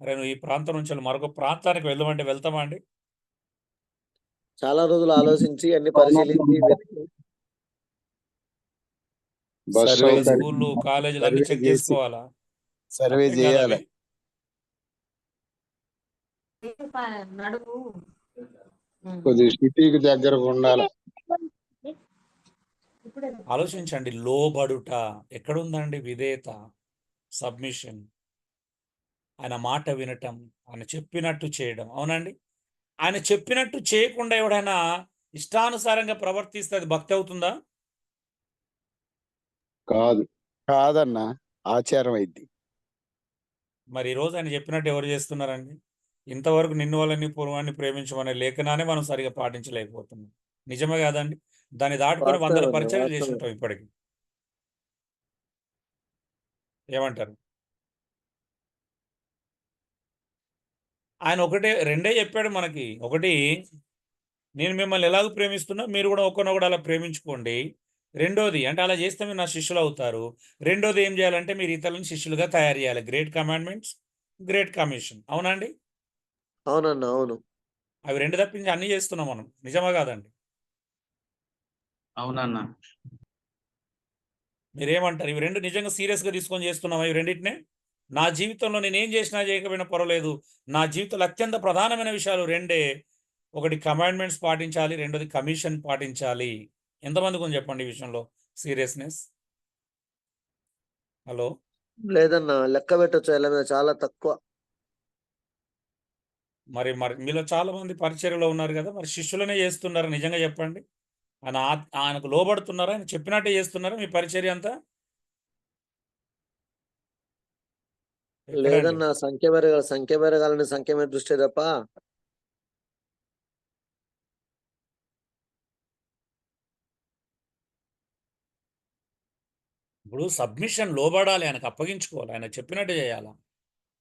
అరే నువ్వు ఈ ప్రాంతం నుంచి మరొక ప్రాంతానికి వెళ్దామంటే వెళ్తామా అండి? చాలా రోజులు ఆలోచించి అన్ని పరిశీలించి వెతికి బస్ సర్వే సౌకర్యం స్కూళ్ళు కాలేజీలు అన్ని సర్వే చెక్ చేసి చేసుకోవాలా? సర్వే తప్పేం కాదు చేయాలి. అవి. కొద్దిగా సిటీకి దగ్గరగా ఉండాలి. ఆలోచించండి, లోబడుట ఎక్కడుందండి? విధేయత, సబ్మిషన్, ఆయన మాట వినటం, ఆయన చెప్పినట్టు చేయడం. అవునండి, ఆయన చెప్పినట్టు చేయకుండా ఎవడైనా ఇష్టానుసారంగా ప్రవర్తిస్తే అది భక్తి అవుతుందా? కాదు. కాదన్న ఆచారం అయింది. మరి ఈరోజు ఆయన చెప్పినట్టు ఎవరు చేస్తున్నారండి? ఇంతవరకు నిన్ను వాళ్ళని పూర్వాన్ని ప్రేమించమనే లేఖనాన్ని మనం సరిగా పాటించలేకపోతున్నాం. నిజమే కాదండి? దాన్ని దాటుకొని వందల వాస్తవం పరిచయాలు వాస్తవం చేస్తుంటాం ఇప్పటికి. ఏమంటారు? ఆయన రెండే చెప్పాడు మనకి. ఒకటి, నేను మిమ్మల్ని ఎలాగో ప్రేమిస్తున్నా మీరు కూడా ఒకరినొకడు అలా ప్రేమించుకోండి. రెండోది, అంటే అలా చేస్తే మీరు నా శిష్యులు అవుతారు. రెండోది ఏం చేయాలంటే మీరు ఇతరులను శిష్యులుగా తయారు చేయాలి. Great commandments, great commission. అవునండి? అవునన్న అవును. అవి రెండు తప్పించి అన్ని చేస్తున్నాం మనం. నిజమా కాదండి? అవునన్నా. మీరేమంటారు? ఇవి రెండు నిజంగా సీరియస్గా తీసుకొని చేస్తున్నాం ఇవి రెండింటినే? నా జీవితంలో నేను ఏం చేసినా చేయకపోయినా పర్వాలేదు, నా జీవితంలో అత్యంత ప్రధానమైన విషయాలు రెండే. ఒకటి కమాండ్మెంట్స్ పాటించాలి, రెండోది కమిషన్ పాటించాలి. ఎంతమంది కొంచెం చెప్పండి ఈ విషయంలో సీరియస్నెస్? హలో, లేదన్న లెక్క పెట్టొచ్చు ఇలా మీద చాలా తక్కువ. మరి మరి మీలో చాలా మంది పరిచర్యలో ఉన్నారు కదా, మరి శిష్యులనే చేస్తున్నారా? నిజంగా చెప్పండి. ఆయనకు లోబడుతున్నారా? ఆయన చెప్పినట్టే చేస్తున్నారా మీ పరిచర్య అంతా? ఎక్కడండి? లేదన్న సంఖ్య పెరగాలని సంఖ్య మీద దృష్టి తప్ప ఇప్పుడు సబ్మిషన్, లోబడాలి, ఆయనకు అప్పగించుకోవాలి, ఆయన చెప్పినట్టు చేయాలా?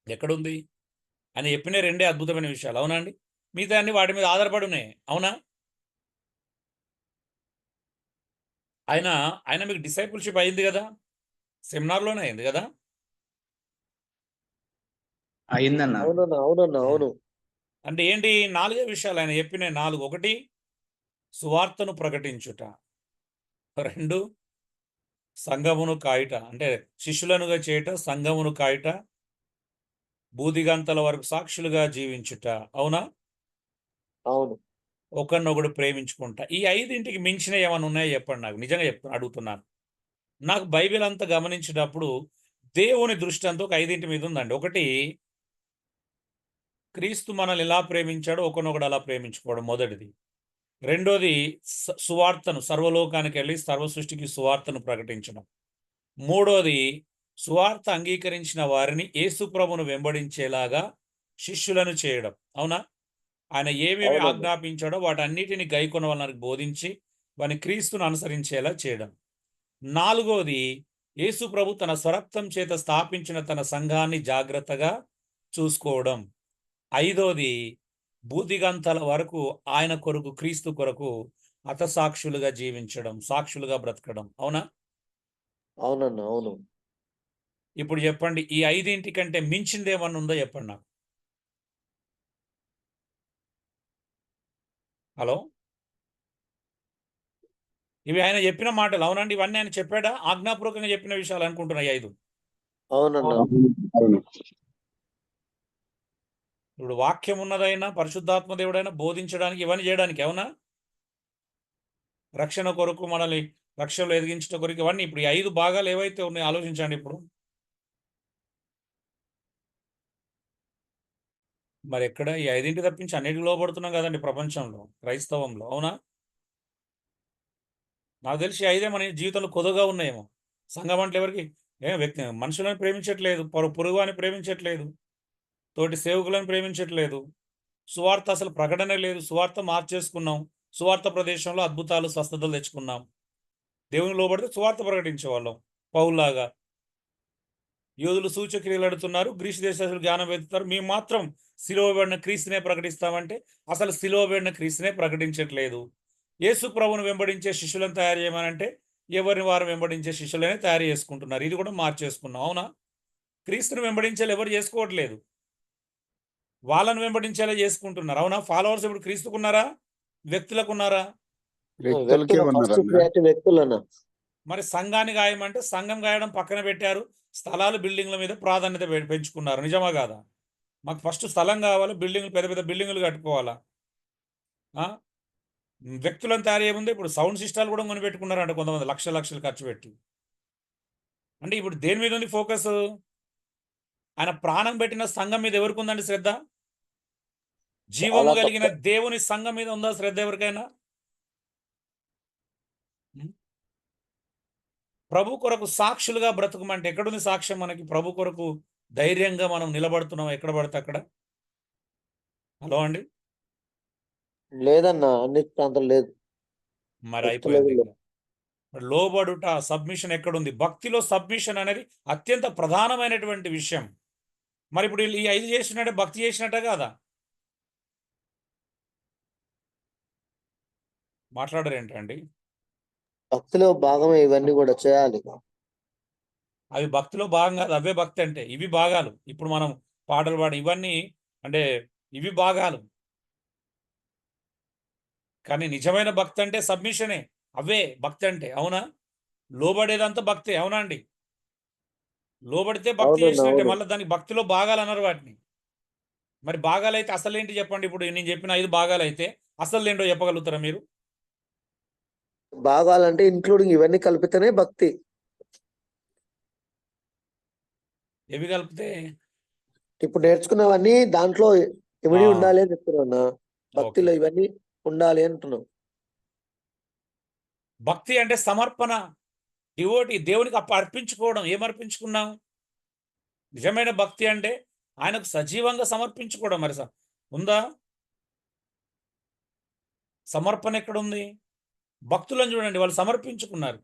ఎక్కడుంది? ఆయన చెప్పిన రెండే అద్భుతమైన విషయాలు. అవునా అండి? మిగతా అన్ని వాటి మీద ఆధారపడి ఉన్నాయి. అవునా? ఆయన మీకు డిసైపుల్షిప్ అయింది కదా, సెమినార్లోనే అయింది కదా? అయిందన్నా. అవునన్న అవునన్న అవును. అంటే ఏంటి? 4 విషయాలు ఆయన చెప్పిన 4. 1, సువార్తను ప్రకటించుట. 2, సంఘమును కాయుట, అంటే శిష్యులనుగా చేయుట, సంఘమును కాయుట, బూదిగంతల వరకు సాక్షులుగా జీవించుట. అవునా? అవును. ఒకరినొకడు ప్రేమించుకుంటా. ఈ 5ంటికి మించిన ఏమైనా ఉన్నాయో చెప్పండి నాకు. నిజంగా అడుగుతున్నాను. నాకు బైబిల్ అంతా గమనించేటప్పుడు దేవుని దృష్టి అంతా ఒక 5ంటి మీద ఉందండి. ఒకటి, క్రీస్తు మనల్ని ఎలా ప్రేమించాడో ఒకరినొకడు అలా ప్రేమించుకోవడం మొదటిది. రెండోది, సువార్తను సర్వలోకానికి వెళ్ళి సర్వ సృష్టికి సువార్తను ప్రకటించడం. మూడోది, సువార్త అంగీకరించిన వారిని యేసుప్రభును వెంబడించేలాగా శిష్యులను చేయడం. అవునా? ఆయన ఏమేమి అవునన్న ఆజ్ఞాపించాడో వాటన్నిటిని గైకొన వాళ్ళకి బోధించి వాని క్రీస్తును అనుసరించేలా చేయడం. 4వది, యేసుప్రభు తన స్వరక్తం చేత స్థాపించిన తన సంఘాన్ని జాగ్రత్తగా చూసుకోవడం. 5వది, బూదిగంతల వరకు ఆయన కొరకు, క్రీస్తు కొరకు హతసాక్షులుగా జీవించడం, సాక్షులుగా బ్రతకడం. అవునా? అవునన్న అవును. ఇప్పుడు చెప్పండి, ఈ 5ంటి కంటే మించింది ఏమన్నా ఉందో చెప్పండి నాకు. హలో, ఇవి ఆయన చెప్పిన మాటలు. అవునండి? ఇవన్నీ ఆయన చెప్పాడా? ఆజ్ఞాపూర్వకంగా చెప్పిన విషయాలు అనుకుంటున్నాయి 5. అవునన్న అవును. ఇప్పుడు వాక్యం ఉన్నదైనా పరిశుద్ధాత్మ దేవుడైనా బోధించడానికి, ఇవన్నీ చేయడానికి. అవునా? రక్షణ కొరకు, మనల్ని రక్షణలో ఎదిగించడం కొరకు, ఇవన్నీ. ఇప్పుడు ఈ 5 భాగాలు ఏవైతే ఉన్నాయో ఆలోచించండి ఇప్పుడు. మరి ఎక్కడ ఈ 5ంటి తప్పించి అన్నిటికి లోబడుతున్నాం కదండి ప్రపంచంలో, క్రైస్తవంలో. అవునా? నాకు తెలిసి 5 మన జీవితంలో కొద్దుగా ఉన్నాయేమో. సంఘం అంటే ఎవరికి మనుషులను ప్రేమించట్లేదు, పొరుగు అని ప్రేమించట్లేదు, తోటి సేవకులను ప్రేమించట్లేదు, సువార్త అసలు ప్రకటన లేదు, సువార్త మార్చేసుకున్నాం, సువార్త ప్రదేశంలో అద్భుతాలు స్వస్థతలు తెచ్చుకున్నాం. దేవుని లోబడితే సువార్త ప్రకటించేవాళ్ళం పౌల్లాగా. యూదులు సూచక్రియలు అడుగుతున్నారు, గ్రీసు దేశస్తులు జ్ఞానం వెతుకుతారు, మేము మాత్రం సిలువబడిన క్రీస్తునే ప్రకటిస్తామంటే అసలు సిలువబడిన క్రీస్తునే ప్రకటించట్లేదు. యేసు ప్రభువును వెంబడించే శిష్యులను తయారు చేయమనంటే ఎవరిని వారు వెంబడించే శిష్యులనే తయారు చేసుకుంటున్నారు. ఇది కూడా మార్చేసుకున్నాం. అవునా? క్రీస్తుని వెంబడించేలా ఎవరు చేసుకోవట్లేదు, వాళ్ళను వెంబడించేలా చేసుకుంటున్నారు. అవునా? ఫాలోవర్స్ ఇప్పుడు క్రీస్తుకున్నారా, వ్యక్తులకు ఉన్నారా? వ్యక్తులకే ఫస్ట్ ఉన్నారన్న. ప్రియారిటీ వ్యక్తులన్న. మరి సంఘాన్ని గాయమంటే సంఘం గాయడం పక్కన పెట్టారు, స్థలాలు బిల్డింగ్ల మీద ప్రాధాన్యత పెంచుకున్నారు. నిజమా కాదా? మాకు ఫస్ట్ స్థలం కావాలి, బిల్డింగ్లు పెద్ద పెద్ద బిల్డింగ్లు కట్టుకోవాలా? వ్యక్తులను తయారు చేయముందే ఇప్పుడు సౌండ్ సిస్టాలు కూడా కొని పెట్టుకున్నారంట కొంతమంది, లక్షలు ఖర్చు పెట్టి. అంటే ఇప్పుడు దేని మీద ఉంది ఫోకస్? ఆయన ప్రాణం పెట్టిన సంఘం మీద ఎవరికి ఉందండి శ్రద్ధ? జీవము చాలా కలిగిన తక్కువ. దేవుని సంఘం మీద ఉందా శ్రద్ధ ఎవరికైనా? ప్రభు కొరకు సాక్షులుగా బ్రతుకమంటే ఎక్కడుంది సాక్ష్యం మనకి? ప్రభు కొరకు ధైర్యంగా మనం నిలబడుతున్నాం ఎక్కడ పడితే అక్కడ? హలో అండి, లేదన్న, అన్ని ప్రాంతాలు లేదు. మరి వ్యక్తులు అయిపోయింది. లేదు. మరి లోబడుట, సబ్మిషన్ ఎక్కడుంది? భక్తిలో సబ్మిషన్ అనేది అత్యంత ప్రధానమైనటువంటి విషయం. మరి ఇప్పుడు ఈ 5 చేసినట్టే భక్తి చేసినట్టే కాదా? మాట్లాడరేంటండి? భక్తిలో భాగమే ఇవన్నీ కూడా చేయాలి. అవి భక్తిలో భాగం కాదు, అవే భక్తి అంటే. ఇవి భాగాలు. ఇప్పుడు మనం పాటలు పాడి ఇవన్నీ అంటే ఇవి భాగాలు. కానీ నిజమైన భక్తి అంటే సబ్మిషనే, అవే భక్తి అంటే. అవునా? లోబడేదంతా భక్తి. అవునా అండి? లోబడితే భక్తి అవునన్న, చేసినట్టే. అవును. మళ్ళీ దానికి భక్తిలో భాగాలు అన్నారు వాటిని. మరి భాగాలైతే అసలేంటి చెప్పండి? ఇప్పుడు నేను చెప్పిన 5 భాగాలైతే అసలు ఏంటో చెప్పగలుగుతారా మీరు? భాగాలంటే ఇంక్లూడింగ్ ఇవన్నీ కలిపితేనే భక్తి. ఎవి కలిపితే? ఇప్పుడు నేర్చుకున్నవన్నీ దాంట్లో ఇమిడి ఉండాలి అని చెప్తున్నా. భక్తిలో ఓకే. ఇవన్నీ ఉండాలి అంటున్నాం. భక్తి అంటే సమర్పణ, డివోటీ, దేవునికి అర్పించుకోవడం. ఏం అర్పించుకున్నాం? నిజమైన భక్తి అంటే ఆయనకు సజీవంగా సమర్పించుకోవడం. మరి ఉందా? సమర్పణ ఎక్కడుంది? భక్తులను చూడండి, వాళ్ళు సమర్పించుకున్నారు.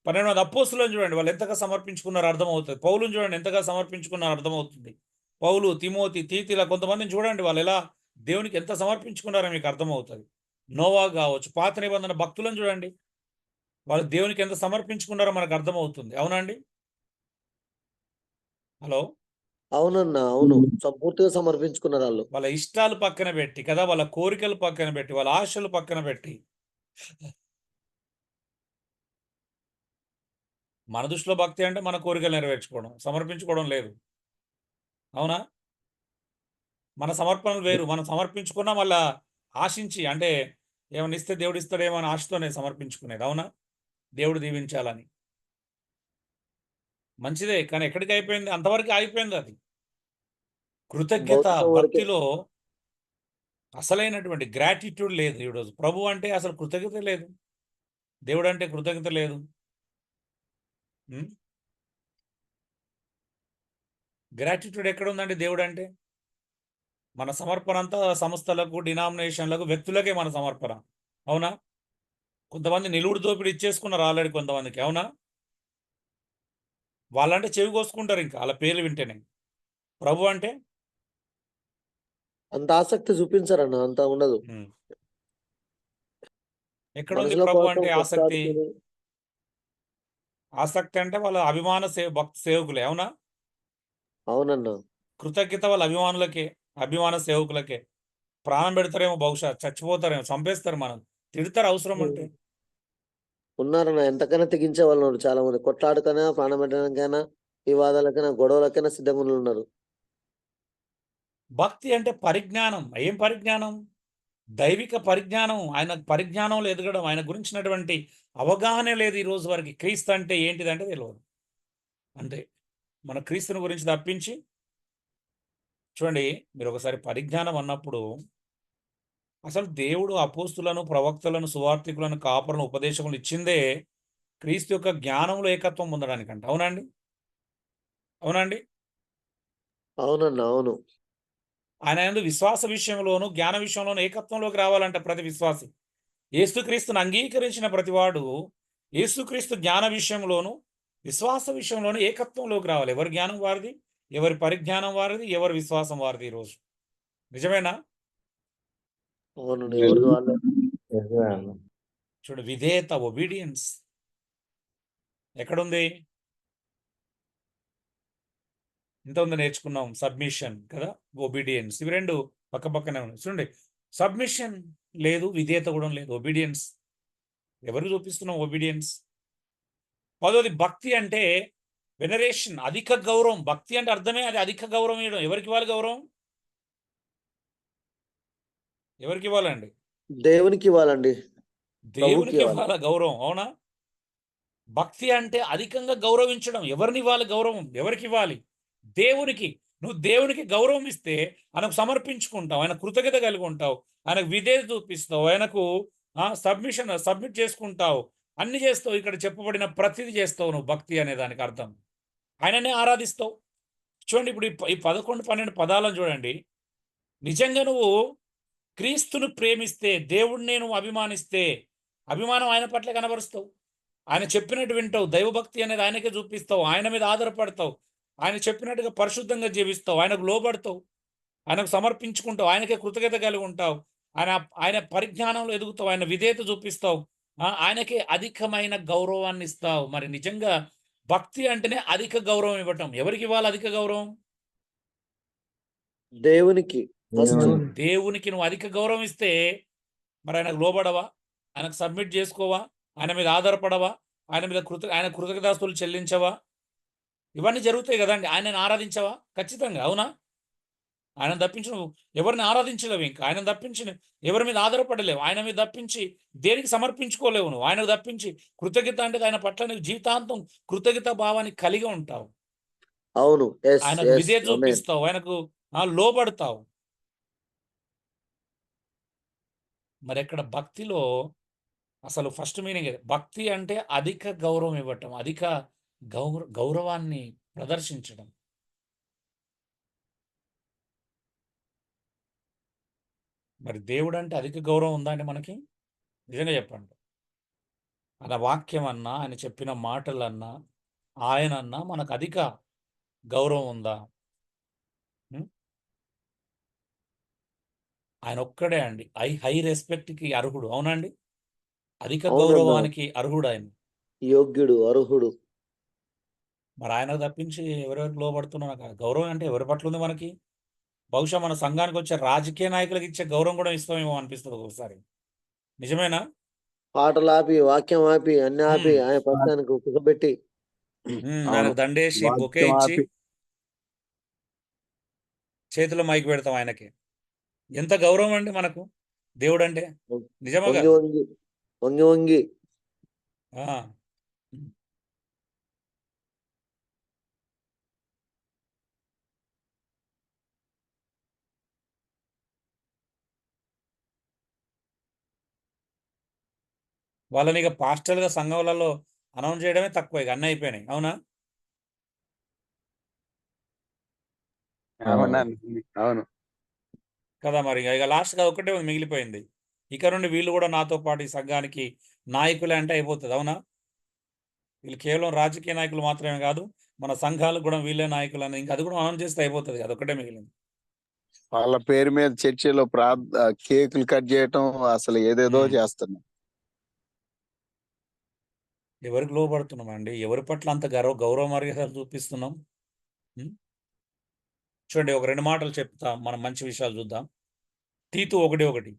12 మంది అపోస్తులను చూడండి, వాళ్ళు ఎంతగా సమర్పించుకున్నారో అర్థమవుతుంది. పౌలుని చూడండి, ఎంతగా సమర్పించుకున్నారో అర్థమవుతుంది. పౌలు, తిమోతి, తీతిలా కొంతమందిని చూడండి, వాళ్ళు ఎలా దేవునికి ఎంత సమర్పించుకున్నారో మీకు అర్థమవుతుంది. నోవా కావచ్చు, పాత నిబంధన భక్తులను చూడండి, వాళ్ళు దేవునికి ఎంత సమర్పించుకున్నారో మనకు అర్థమవుతుంది. అవునా అండి? హలో, అవునన్న, అవును. సంపూర్తిగా సమర్పించుకున్నారు వాళ్ళు. వాళ్ళ ఇష్టాలు పక్కన పెట్టి కదా, వాళ్ళ కోరికలు పక్కన పెట్టి, వాళ్ళ ఆశలు పక్కన పెట్టి. మన దృష్టిలో భక్తి అంటే మన కోరికలు నెరవేర్చుకోవడం, సమర్పించుకోవడం లేదు. అవునా? మన సమర్పణలు వేరు. మనం సమర్పించుకున్నా మళ్ళా ఆశించి, అంటే ఏమైనా ఇస్తే దేవుడు ఇస్తాడేమో అని ఆశతోనే సమర్పించుకునేది. అవునా? దేవుడు దీవించాలని. మంచిదే, కానీ ఎక్కడికి అయిపోయింది? అంతవరకు అయిపోయింది అది. కృతజ్ఞత, భౌతికం వరకే. భక్తిలో అసలైనటువంటి గ్రాటిట్యూడ్ లేదు ఈరోజు. ప్రభు అంటే అసలు కృతజ్ఞత లేదు, దేవుడు అంటే కృతజ్ఞత లేదు. గ్రాటిట్యూడ్ ఎక్కడ ఉందండి దేవుడు అంటే? మన సమర్పణ అంతా సంస్థలకు, డినామినేషన్లకు, వ్యక్తులకే మన సమర్పణ. అవునా? కొంతమంది నిలువుడు దోపిడి ఇచ్చేసుకున్నారు ఆల్రెడీ కొంతమందికి. అవునా? వాళ్ళంటే చెవి కోసుకుంటారు ఇంకా వాళ్ళ పేర్లు వింటేనే. ప్రభు అంటే అంత ఆసక్తి చూపించారన్న, అంత ఉండదు. ఎక్కడ ఉంది మనుషుల ప్రభు కోసం అంటే ఆసక్తి? కొట్లాడుకుని. ఆసక్తి అంటే వాళ్ళ అభిమాన భక్తి సేవకులే. అవునా? అవునన్న. కృతజ్ఞత వాళ్ళ అభిమానులకే, అభిమాన సేవకులకే. ప్రాణం పెడతారేమో, బహుశా చచ్చిపోతారేమో, చంపేస్తారు, మనం తిడతారు అవసరం అంటే. ఉన్నారన్న, ఎంతకైనా తెగించే వాళ్ళు ఉన్నారు. చాలా మంది కొట్లాడుకైనా, ప్రాణం పెట్టడానికైనా, వివాదాలకైనా, గొడవలకైనా సిద్ధంగా ఉన్నారు. భక్తి అంటే పరిజ్ఞానం. ఏం పరిజ్ఞానం? దైవిక పరిజ్ఞానం. ఆయన పరిజ్ఞానంలో ఎదగడం, ఆయన గురించినటువంటి అవగాహన లేదు ఈ రోజు వరకు. క్రీస్తు అంటే ఏంటిదంటే తెలియదు. అంటే మన క్రీస్తుని గురించి తప్పించి చూడండి, మీరు ఒకసారి పరిజ్ఞానం అన్నప్పుడు అసలు దేవుడు అపోస్తులను, ప్రవక్తలను, సువార్థికులను, కాపరులను, ఉపదేశకులను ఇచ్చిందే క్రీస్తు యొక్క జ్ఞానంలో ఏకత్వం పొందడానికంట. అవునండి? అవునండి? అవునన్న, అవును. ఆయన యందు విశ్వాస విషయంలోను, జ్ఞాన విషయంలోను ఏకత్వంలోకి రావాలంట ప్రతి విశ్వాసి. యేసుక్రీస్తును అంగీకరించిన ప్రతివాడు యేసుక్రీస్తు జ్ఞాన విషయంలోను, విశ్వాస విషయంలోనే ఏకత్వంలోకి రావాలి. ఎవరి జ్ఞానం వారిది, ఎవరి పరిజ్ఞానం వారిది, ఎవరి విశ్వాసం వారిది ఈరోజు. నిజమేనా? అవునండి, ఎవరిది వాళ్ళే. నిజమే అన్న. చూడు, విధేయత, ఒబీడియన్స్ ఎక్కడుంది? ఇంతకుముందు నేర్చుకున్నాం సబ్మిషన్ కదా, ఒబీడియన్స్. ఇవి రెండు పక్క పక్కనే ఉన్నాయి. చూడండి, సబ్మిషన్ లేదు, విధేయత కూడా లేదు, ఒబీడియన్స్. ఎవరు చూపిస్తున్నాం ఒబీడియన్స్? పదోది భక్తి అంటే వెనరేషన్, అధిక గౌరవం. భక్తి అంటే అర్థమే అది, అధిక గౌరవం ఇవ్వడం. ఎవరికి ఇవ్వాలి గౌరవం? ఎవరికి ఇవ్వాలండి? దేవునికి ఇవ్వాలండి, దేవునికి ఇవ్వాలి. ఇవ్వాలి గౌరవం. అవునా? భక్తి అంటే అధికంగా గౌరవించడం. ఎవరిని ఇవ్వాలి గౌరవం? ఎవరికి ఇవ్వాలి? దేవునికి. నువ్వు దేవునికి గౌరవం ఇస్తే ఆయనకు సమర్పించుకుంటావు, ఆయన కృతజ్ఞత కలిగి ఉంటావు, ఆయనకు విధేయత చూపిస్తావు, ఆయనకు సబ్మిట్ చేసుకుంటావు, అన్ని చేస్తావు. ఇక్కడ చెప్పబడిన ప్రతిదీ చేస్తావు నువ్వు. భక్తి అనే దానికి అర్థం ఆయననే ఆరాధిస్తావు. చూడండి, ఇప్పుడు ఈ 11-12 పదాలను చూడండి. నిజంగా నువ్వు క్రీస్తును ప్రేమిస్తే, దేవుడిని నువ్వు అభిమానిస్తే, అభిమానం ఆయన పట్ల కనబరుస్తావు, ఆయన చెప్పినట్టు వింటావు, దైవభక్తి అనేది ఆయనకే చూపిస్తావు, ఆయన మీద ఆధారపడతావు, ఆయన చెప్పినట్టుగా పరిశుద్ధంగా జీవిస్తావు, ఆయనకు లోబడతావు, ఆయనకు సమర్పించుకుంటావు, ఆయనకే కృతజ్ఞత కలిగి ఉంటావు, ఆయన పరిజ్ఞానంలో ఎదుగుతావు, ఆయన విధేయత చూపిస్తావు, ఆయనకే అధికమైన గౌరవాన్ని ఇస్తావు. మరి నిజంగా భక్తి అంటేనే అధిక గౌరవం ఇవ్వటం. ఎవరికి ఇవ్వాలి అధిక గౌరవం? దేవునికి. దేవునికి నువ్వు అధిక గౌరవం ఇస్తే మరి ఆయనకు లోబడవా? ఆయనకు సబ్మిట్ చేసుకోవా? ఆయన మీద ఆధారపడవా? ఆయన కృతజ్ఞతాస్తులు చెల్లించవా? ఇవన్నీ జరుగుతాయి కదండి. ఆయనను ఆరాధించవా? ఖచ్చితంగా. అవునా? ఆయన తప్పించి నువ్వు ఎవరిని ఆరాధించలేవు. ఇంకా ఆయన తప్పించి ఎవరి మీద ఆధారపడలేవు. ఆయన మీద తప్పించి దేనికి సమర్పించుకోలేవు నువ్వు. ఆయనకు తప్పించి కృతజ్ఞత అంటే ఆయన పట్ల నీకు జీవితాంతం కృతజ్ఞత భావాన్ని కలిగి ఉంటావు. అవును, ఆయనకు విధేయత చూపిస్తావు, ఆయనకు లోబడతావు. మరి ఎక్కడ భక్తిలో అసలు ఫస్ట్ మీనింగ్ భక్తి అంటే అధిక గౌరవం ఇవ్వటం, అధిక గౌరవాన్ని ప్రదర్శించడం. మరి దేవుడు అంటే అధిక గౌరవం ఉందా అండి మనకి? నిజంగా చెప్పండి. ఆయన వాక్యం అన్నా, ఆయన చెప్పిన మాటలన్నా, ఆయనన్నా మనకు అధిక గౌరవం ఉందా? ఆయన ఒక్కడే అండి హై రెస్పెక్ట్కి అర్హుడు. అవునండి? అధిక గౌరవానికి అర్హుడు ఆయన, యోగ్యుడు, అర్హుడు. మరి ఆయనకు తప్పించి ఎవరెవరికి లోబడుతున్నా గౌరవం అంటే ఎవరి పట్ల ఉంది మనకి? బహుశా మన సంఘానికి వచ్చే రాజకీయ నాయకులకు ఇచ్చే గౌరవం కూడా ఇస్తామేమో అనిపిస్తుంది ఒకసారి. నిజమేనా? పాటలు ఆపి, వాక్యం ఆపి, అన్ని ఆపి, ఆయన పక్షానికి కుక్కబెట్టి, ఆయనకు దండేసి బొకే ఇచ్చి చేతిలో మైకి పెడతాం ఆయనకి. ఎంత గౌరవం అండి మనకు దేవుడు అంటే. నిజమగా వంగి వంగి. వాళ్ళని ఇక పాస్టర్గా సంఘాలలో అనౌన్స్ చేయడమే తక్కువ, ఇక అన్నీ అయిపోయినాయి. అవునా? అవును కదా. మరి ఇక లాస్ట్గా ఒకటే మిగిలిపోయింది. ఇక నుండి వీళ్ళు కూడా నాతో పాటు ఈ సంఘానికి నాయకులే అంటే అయిపోతుంది. అవునా? వీళ్ళు కేవలం రాజకీయ నాయకులు మాత్రమే కాదు, మన సంఘాలకు కూడా వీళ్ళే నాయకులు అని ఇంకా అది కూడా అనౌన్స్ చేస్తే అయిపోతుంది. అదొకటే మిగిలింది. వాళ్ళ పేరు మీద చర్చిలో కేకులు కట్ చేయటం, అసలు ఏదేదో చేస్తున్నాం. ఎవరికి లోబడుతున్నాం అండి? ఎవరి పట్ల అంత గౌరవ మర్యాదలు చూపిస్తున్నాం? చూడండి, ఒక 2 మాటలు చెప్తా, మనం మంచి విషయాలు చూద్దాం. తీతు 1:1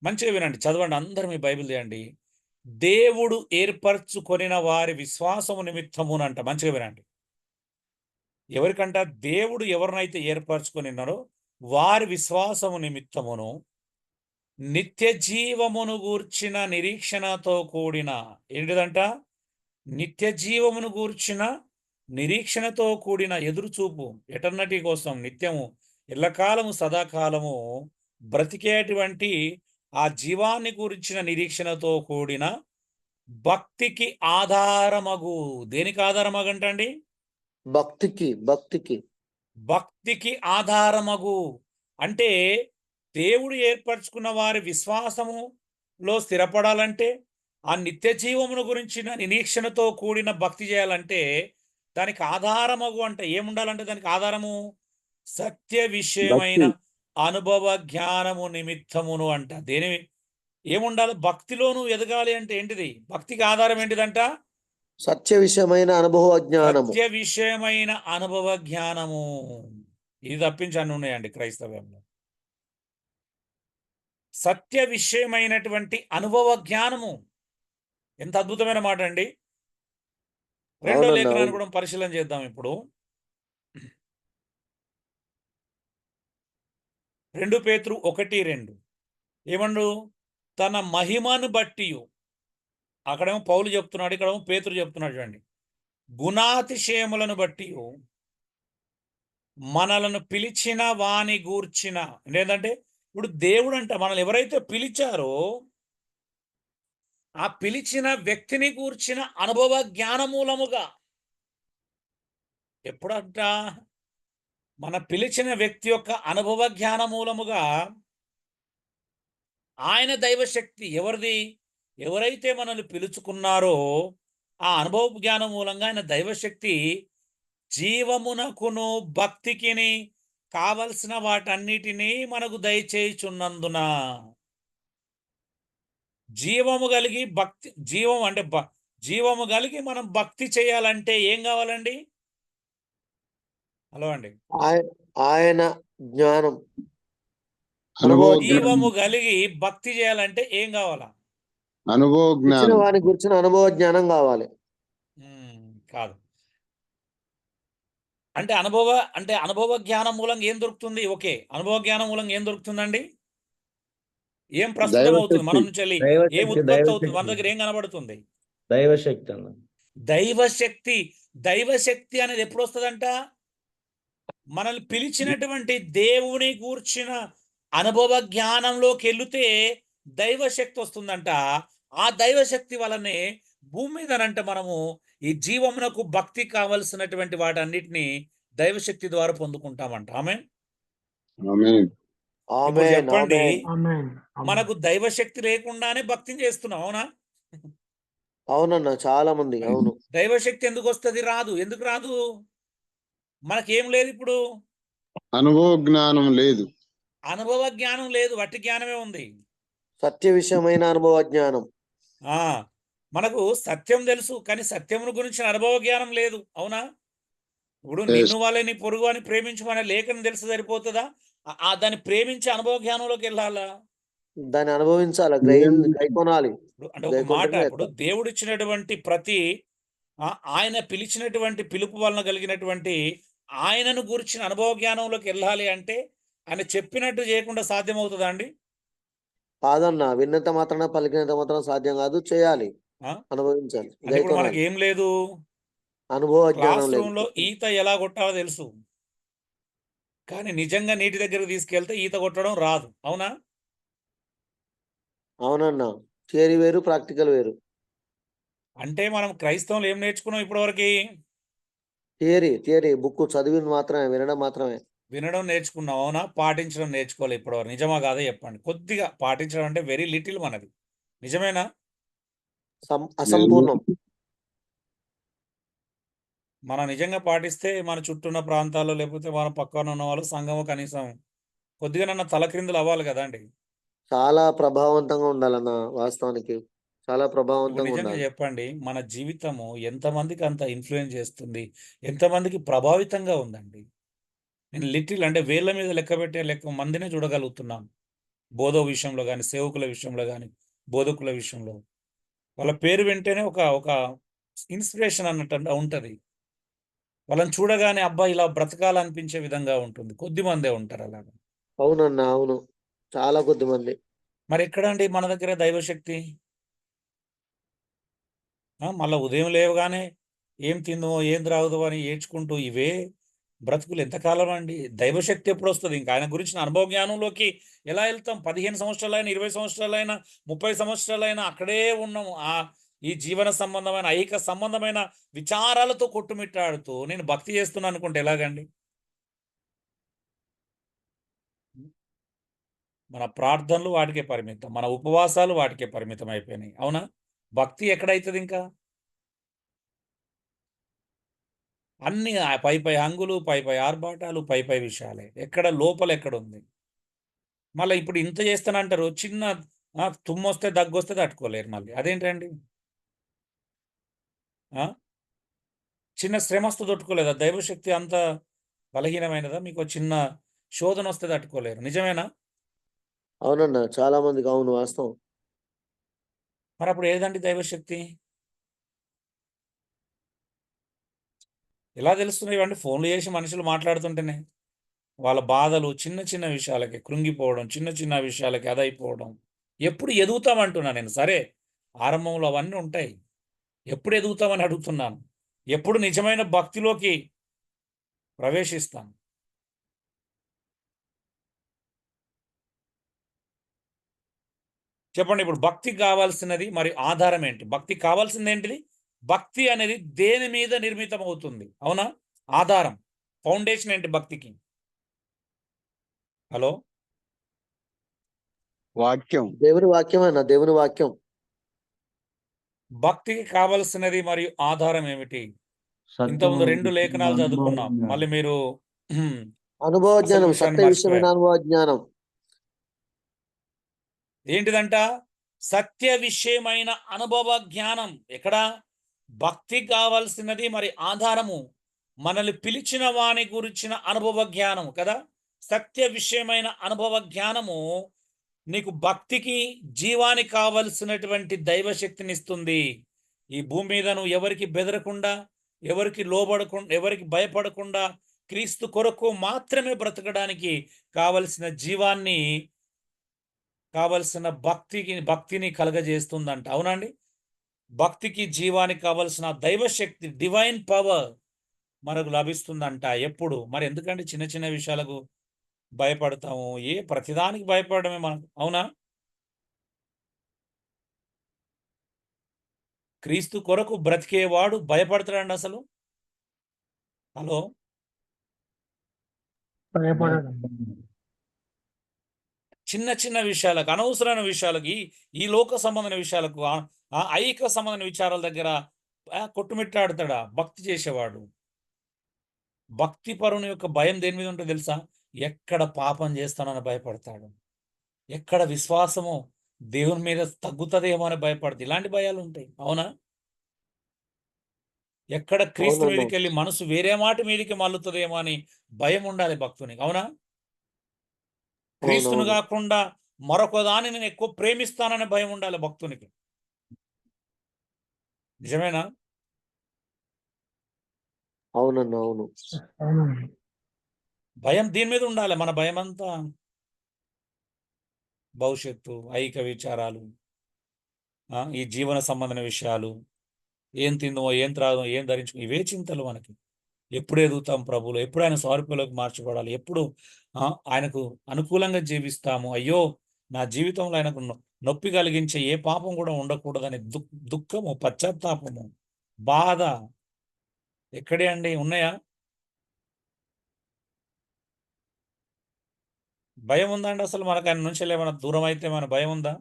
మంచిగా వినండి, చదవండి, అందరూ మీ బైబిల్ తీయండి. దేవుడు ఏర్పరచుకొనిన వారి విశ్వాసము నిమిత్తమునంట. మంచిగా వినండి. ఎవరికంట? దేవుడు ఎవరినైతే ఏర్పరచుకొనిన్నారో వారి విశ్వాసము నిమిత్తమును నిత్య జీవమును గూర్చిన నిరీక్షణతో కూడిన ఏంటిదంట? నిత్య జీవమును గూర్చిన నిరీక్షణతో కూడిన ఎదురుచూపు, ఎటర్నిటీ కోసం, నిత్యము, ఎల్లకాలము, సదాకాలము బ్రతికేటువంటి ఆ జీవాన్ని గురించిన నిరీక్షణతో కూడిన భక్తికి ఆధారమగు. దేనికి ఆధారమగంటండి? భక్తికి ఆధారమగు అంటే దేవుడు ఏర్పరచుకున్న వారి విశ్వాసములో స్థిరపడాలంటే, ఆ నిత్య జీవమును గురించిన నిరీక్షణతో కూడిన భక్తి చేయాలంటే దానికి ఆధారమగు అంటే ఏముండాలంటే దానికి ఆధారము సత్య విషయమైన భక్తి అనుభవ జ్ఞానము నిమిత్తమును అంట. దేని ఏముండాలి? భక్తిలోను ఎదగాలి అంటే ఏంటిది? భక్తికి ఆధారం ఏంటిదంట? సత్య విషయమైన అనుభవ జ్ఞానము. సత్య విషయమైన అనుభవ జ్ఞానము. ఇది తప్పించి అన్ని ఉన్నాయండి క్రైస్తవ్యంలో. సత్య విషయమైనటువంటి అనుభవ జ్ఞానము. ఎంత అద్భుతమైన మాట అండి. రెండో అవునన్నా, లేఖనాన్ని అవును. కూడా పరిశీలన చేద్దాం ఇప్పుడు. 2 పేతురు 1:2 ఏమన్నాడు? తన మహిమను బట్టి, అక్కడేమో పౌలు చెప్తున్నాడు, ఇక్కడేమో పేతురు చెప్తున్నాడు. చూడండి, గుణాతిశయములను బట్టి మనలను పిలిచిన వాని గూర్చిన. ఏంటంటే ఇప్పుడు దేవుడు అంట మనల్ని ఎవరైతే పిలిచారో ఆ పిలిచిన వ్యక్తిని గూర్చిన అనుభవ జ్ఞానమూలముగా. ఎప్పుడంట? మన పిలిచిన వ్యక్తి యొక్క అనుభవ జ్ఞానమూలముగా ఆయన దైవశక్తి ఎవరిది? ఎవరైతే మనల్ని పిలుచుకున్నారో ఆ అనుభవ జ్ఞానం మూలంగా ఆయన దైవశక్తి జీవమునకును భక్తికిని కావలసిన వాటన్నిటినీ మనకు దయచేయుచున్నందున. జీవము కలిగి భక్తి, జీవం అంటే జీవము కలిగి మనం భక్తి చేయాలంటే ఏం కావాలండి? హలో అండి. ఆయన జ్ఞానం, అనుభవ జీవము కలిగి భక్తి చేయాలంటే ఏం కావాలా? అనుభవ ఇచ్చిన జ్ఞానం. వాని గురించిన అనుభవ జ్ఞానం కావాలి. కాదు. అంటే అనుభవ జ్ఞానం మూలంగా ఏం దొరుకుతుంది? ఓకే, అనుభవ జ్ఞానం మూలంగా ఏం దొరుకుతుందండి? ఏం ప్రస్తుతం అవుతుంది? మన నుంచి వెళ్ళి ఏం ఉత్పత్తి అవుతుంది? మన దగ్గర ఏం కనబడుతుంది? దైవశక్తి అన్న. దైవశక్తి. దైవశక్తి అనేది ఎప్పుడు వస్తుందంట? మనల్ని పిలిచినటువంటి దేవుని గూర్చిన అనుభవ జ్ఞానంలోకి వెళితే దైవశక్తి వస్తుందంట. ఆ దైవశక్తి వలనే భూమి మీదనంట మనము ఈ జీవమునకు భక్తి కావలసినటువంటి వాటన్నిటిని దైవశక్తి ద్వారా పొందుకుంటామంట. ఆమేన్. ఇప్పుడు చెప్పండి, మనకు దైవశక్తి లేకుండానే భక్తిని చేస్తున్నాం, అవునా? అవునన్నా, చాలా మంది. అవును. దైవశక్తి ఎందుకు వస్తుంది? రాదు. ఎందుకు రాదు? మనకేం లేదు ఇప్పుడు. అనుభవ జ్ఞానం లేదు. అనుభవ జ్ఞానం లేదు, వట్టి జ్ఞానమే ఉంది. సత్య విషయమైన అనుభవ జ్ఞానం. మనకు సత్యం తెలుసు, కానీ సత్యమును గురించిన అనుభవ జ్ఞానం లేదు, అవునా? ఇప్పుడు నిన్ను వాళ్ళని పొరుగు అని ప్రేమించమనే లేఖనం తెలిసి సరిపోతుందా? దాన్ని ప్రేమించే అనుభవ జ్ఞానంలోకి వెళ్ళాలా? దాన్ని అనుభవించాలి, గైకొనాలి. అంటే ఒక మాట, ఇప్పుడు దేవుడు ఇచ్చినటువంటి ప్రతి ఆయన పిలిచినటువంటి పిలుపు వలన కలిగినటువంటి ఆయనను గురించిన అనుభవ జ్ఞానంలోకి వెళ్ళాలి అంటే ఆయన చెప్పినట్టు చేయకుండా సాధ్యమవుతుందా అండి? కాదన్నా, విన్నంత మాత్రాన పలికినంత మాత్రం సాధ్యం కాదు. చేయాలి, అనుభవించాలి. ఇప్పుడు మనకి ఏం లేదు, అనుభవ క్లాస్ రూమ్ లో ఈత ఎలా కొట్టాలో తెలుసు, కానీ నిజంగా నీటి దగ్గరకు తీసుకెళ్తే ఈత కొట్టడం రాదు, అవునా? అవునన్నా, థియరీ వేరు, ప్రాక్టికల్ వేరు. అంటే మనం క్రైస్తవులు ఏం నేర్చుకున్నాం ఇప్పటివరకు? థియరీ బుక్ చదివింది మాత్రమే, వినడం మాత్రమే. వినడం నేర్చుకున్నాం, అవునా? పాటించడం నేర్చుకోవాలి ఇప్పటివరకు. నిజమా కాదా చెప్పండి? కొద్దిగా పాటించడం అంటే వెరీ లిటిల్ మనది. నిజమేనా? అసంపూర్ణం. మనం నిజంగా పాటిస్తే మన చుట్టూ ఉన్న ప్రాంతాల్లో లేకపోతే మన పక్కన ఉన్న వాళ్ళు సంఘము కనీసం కొద్దిగా నన్ను తలక్రిందులు అవ్వాలి కదా అండి. చాలా ప్రభావవంతంగా ఉండాలన్న, వాస్తవానికి చాలా ఇప్పుడు ప్రభావవంతంగా నిజంగా ఉండాలి. చెప్పండి, మన జీవితము ఎంతమందికి అంత ఇన్ఫ్లుయెన్స్ చేస్తుంది, ఎంతమందికి ప్రభావితంగా ఉందండి. నేను లిటిల్ అంటే వేళ్ళ మీద లెక్క పెట్టే లెక్క మందినే చూడగలుగుతున్నాను. బోధ విషయంలో కానీ, సేవకుల విషయంలో కానీ, బోధకుల విషయంలో వాళ్ళ పేరు వింటేనే ఒక ఒక ఇన్స్పిరేషన్ అన్నట్టు ఉంటుంది. వాళ్ళని చూడగానే అబ్బా ఇలా బ్రతకాలనిపించే విధంగా ఉంటుంది. కొద్ది మందే ఉంటారు అలాగా. అవునన్నా, అవును, చాలా కొద్ది మంది. మరి ఎక్కడండి మన దగ్గర దైవశక్తి? మళ్ళా ఉదయం లేవగానే ఏం తిందో ఏం త్రాగుదో అని ఏడ్చుకుంటూ ఇవే బ్రతుకులు ఎంతకాలం అండి? దైవశక్తి ఎప్పుడు వస్తుంది? ఇంకా ఆయన గురించిన అనుభవ జ్ఞానంలోకి ఎలా వెళ్తాం? 15 సంవత్సరాలైనా, 20 సంవత్సరాలైనా, 30 సంవత్సరాలైనా అక్కడే ఉన్నాము. ఈ జీవన సంబంధమైన, ఐహిక సంబంధమైన విచారాలతో కొట్టుమిట్టాడుతూ నేను భక్తి చేస్తున్నాను అనుకుంటే ఎలాగండి? మన ప్రార్థనలు వాటికే పరిమితం, మన ఉపవాసాలు వాటికే పరిమితం అయిపోయినాయి, అవునా? భక్తి ఎక్కడైతుంది ఇంకా? అన్ని ఆ పై పై హంగులు, పై పై ఆర్భాటాలు, పై పై విషయాలే. ఎక్కడ లోపల ఎక్కడుంది? మళ్ళీ ఇప్పుడు ఇంత చేస్తానంటారు, చిన్న తుమ్మొస్తే దగ్గొస్తే తట్టుకోలేరు మళ్ళీ. అదేంటండి? చిన్న శ్రమ వస్తే తట్టుకోలేదా? దైవశక్తి అంత బలహీనమైనదా? మీకు చిన్న శోధన వస్తే తట్టుకోలేరు. నిజమేనా? అవునన్నా, చాలా మందికి అవును, వాస్తవం. మరి అప్పుడు ఏదండి దైవశక్తి? ఎలా తెలుస్తున్నాయి ఇవన్నీ? ఫోన్లు చేసి మనుషులు మాట్లాడుతుంటేనే వాళ్ళ బాధలు చిన్న చిన్న విషయాలకి కృంగిపోవడం, చిన్న చిన్న విషయాలకి అదైపోవడం. ఎప్పుడు ఎదుగుతామంటున్నా నేను. సరే, ఆరంభంలో అవన్నీ ఉంటాయి. ఎప్పుడు ఎదుగుతామని అడుగుతున్నాను. ఎప్పుడు నిజమైన భక్తిలోకి ప్రవేశిస్తాం? చెప్పండి. ఇప్పుడు భక్తికి కావాల్సినది మరి ఆధారం ఏంటి? భక్తి కావాల్సింది ఏంటిది? భక్తి అనేది దేని మీద నిర్మితం అవుతుంది? అవునా? ఆధారం, ఫౌండేషన్ ఏంటి భక్తికి? హలో, వాక్యం. దేవుని వాక్యం అన్న, దేవుని వాక్యం. భక్తికి కావలసినది మరియు ఆధారం ఏమిటి? ఇంతకుముందు 2 లేఖనాలు చదువుకున్నాం. మళ్ళీ మీరు అనుభవ అసలు జ్ఞానం, విషయాన్ని సత్య విషయమైన మర్చిపోయారు. అనుభవ జ్ఞానం. ఏంటిదంట? సత్య విషయమైన అనుభవ జ్ఞానం. ఎక్కడ? భక్తి కావాల్సినది మరి ఆధారము మనల్ని పిలిచిన వాని గురించిన అనుభవ జ్ఞానం కదా. సత్య విషయమైన అనుభవ జ్ఞానము నీకు భక్తికి, జీవానికి కావలసినటువంటి దైవశక్తిని ఇస్తుంది. ఈ భూమి మీద నువ్వు ఎవరికి బెదరకుండా, ఎవరికి లోబడకుండా, ఎవరికి భయపడకుండా క్రీస్తు కొరకు మాత్రమే బ్రతకడానికి కావలసిన జీవాన్ని, కావలసిన భక్తిని కలగజేస్తుందంట. అవునండి? భక్తికి, జీవానికి కావలసిన దైవశక్తి, డివైన్ పవర్ మనకు లభిస్తుందంట. ఎప్పుడు? మరి ఎందుకంటే చిన్న చిన్న విషయాలకు భయపడతాము. ప్రతిదానికి భయపడమే మనకు. అవునా? క్రీస్తు కొరకు బ్రతికేవాడు భయపడతాడండి అసలు? హలో, చిన్న చిన్న విషయాలకు, అనవసరమైన విషయాలకి, ఈ లోక సంబంధమైన విషయాలకు, ఐహిక సంబంధమైన విచారాల దగ్గర కొట్టుమిట్టాడుతాడా భక్తి చేసేవాడు? భక్తి పరుని యొక్క భయం దేని మీద ఉంటుందో తెలుసా? ఎక్కడ పాపం చేస్తానని భయపడతాడు. ఎక్కడ విశ్వాసము దేవుని మీద తగ్గుతుందేమో అని భయపడుతుంది. ఇలాంటి భయాలు ఉంటాయి. అవునా? ఎక్కడ క్రీస్తు అవునన్నా. మీదకి వెళ్ళి మనసు వేరే మాట మీదకి మల్లుతుందేమో అని భయం ఉండాలి భక్తునికి. అవునా? క్రీస్తును అవునవును. కాకుండా మరొక దాన్ని నేను ఎక్కువ ప్రేమిస్తాననే భయం ఉండాలి భక్తునికి. నిజమేనా? అవునన్నా, అవును. భయం దీని మీద ఉండాలి. మన భయం అంతా భవిష్యత్తు, ఐహిక విచారాలు, ఈ జీవన సంబంధమైన విషయాలు, ఏం తిందో, ఏం త్రాగో, ఏం ధరించుకో, ఇవే చింతలు మనకి. ఎప్పుడు ఎదుగుతాం ప్రభులో? ఎప్పుడు ఆయన స్వారూప్యంలోకి మార్చబడాలి? ఎప్పుడు ఆయనకు అనుకూలంగా జీవిస్తాము? అయ్యో, నా జీవితంలో ఆయనకు నొప్పి కలిగించే ఏ పాపం కూడా ఉండకూడదని దుఃఖము, పశ్చాత్తాపము, బాధ ఎక్కడే అండి ఉన్నాయా? భయం ఉందండి అసలు మనకు? ఆయన నుంచి ఏమైనా దూరం అయితే మన భయం ఉందా?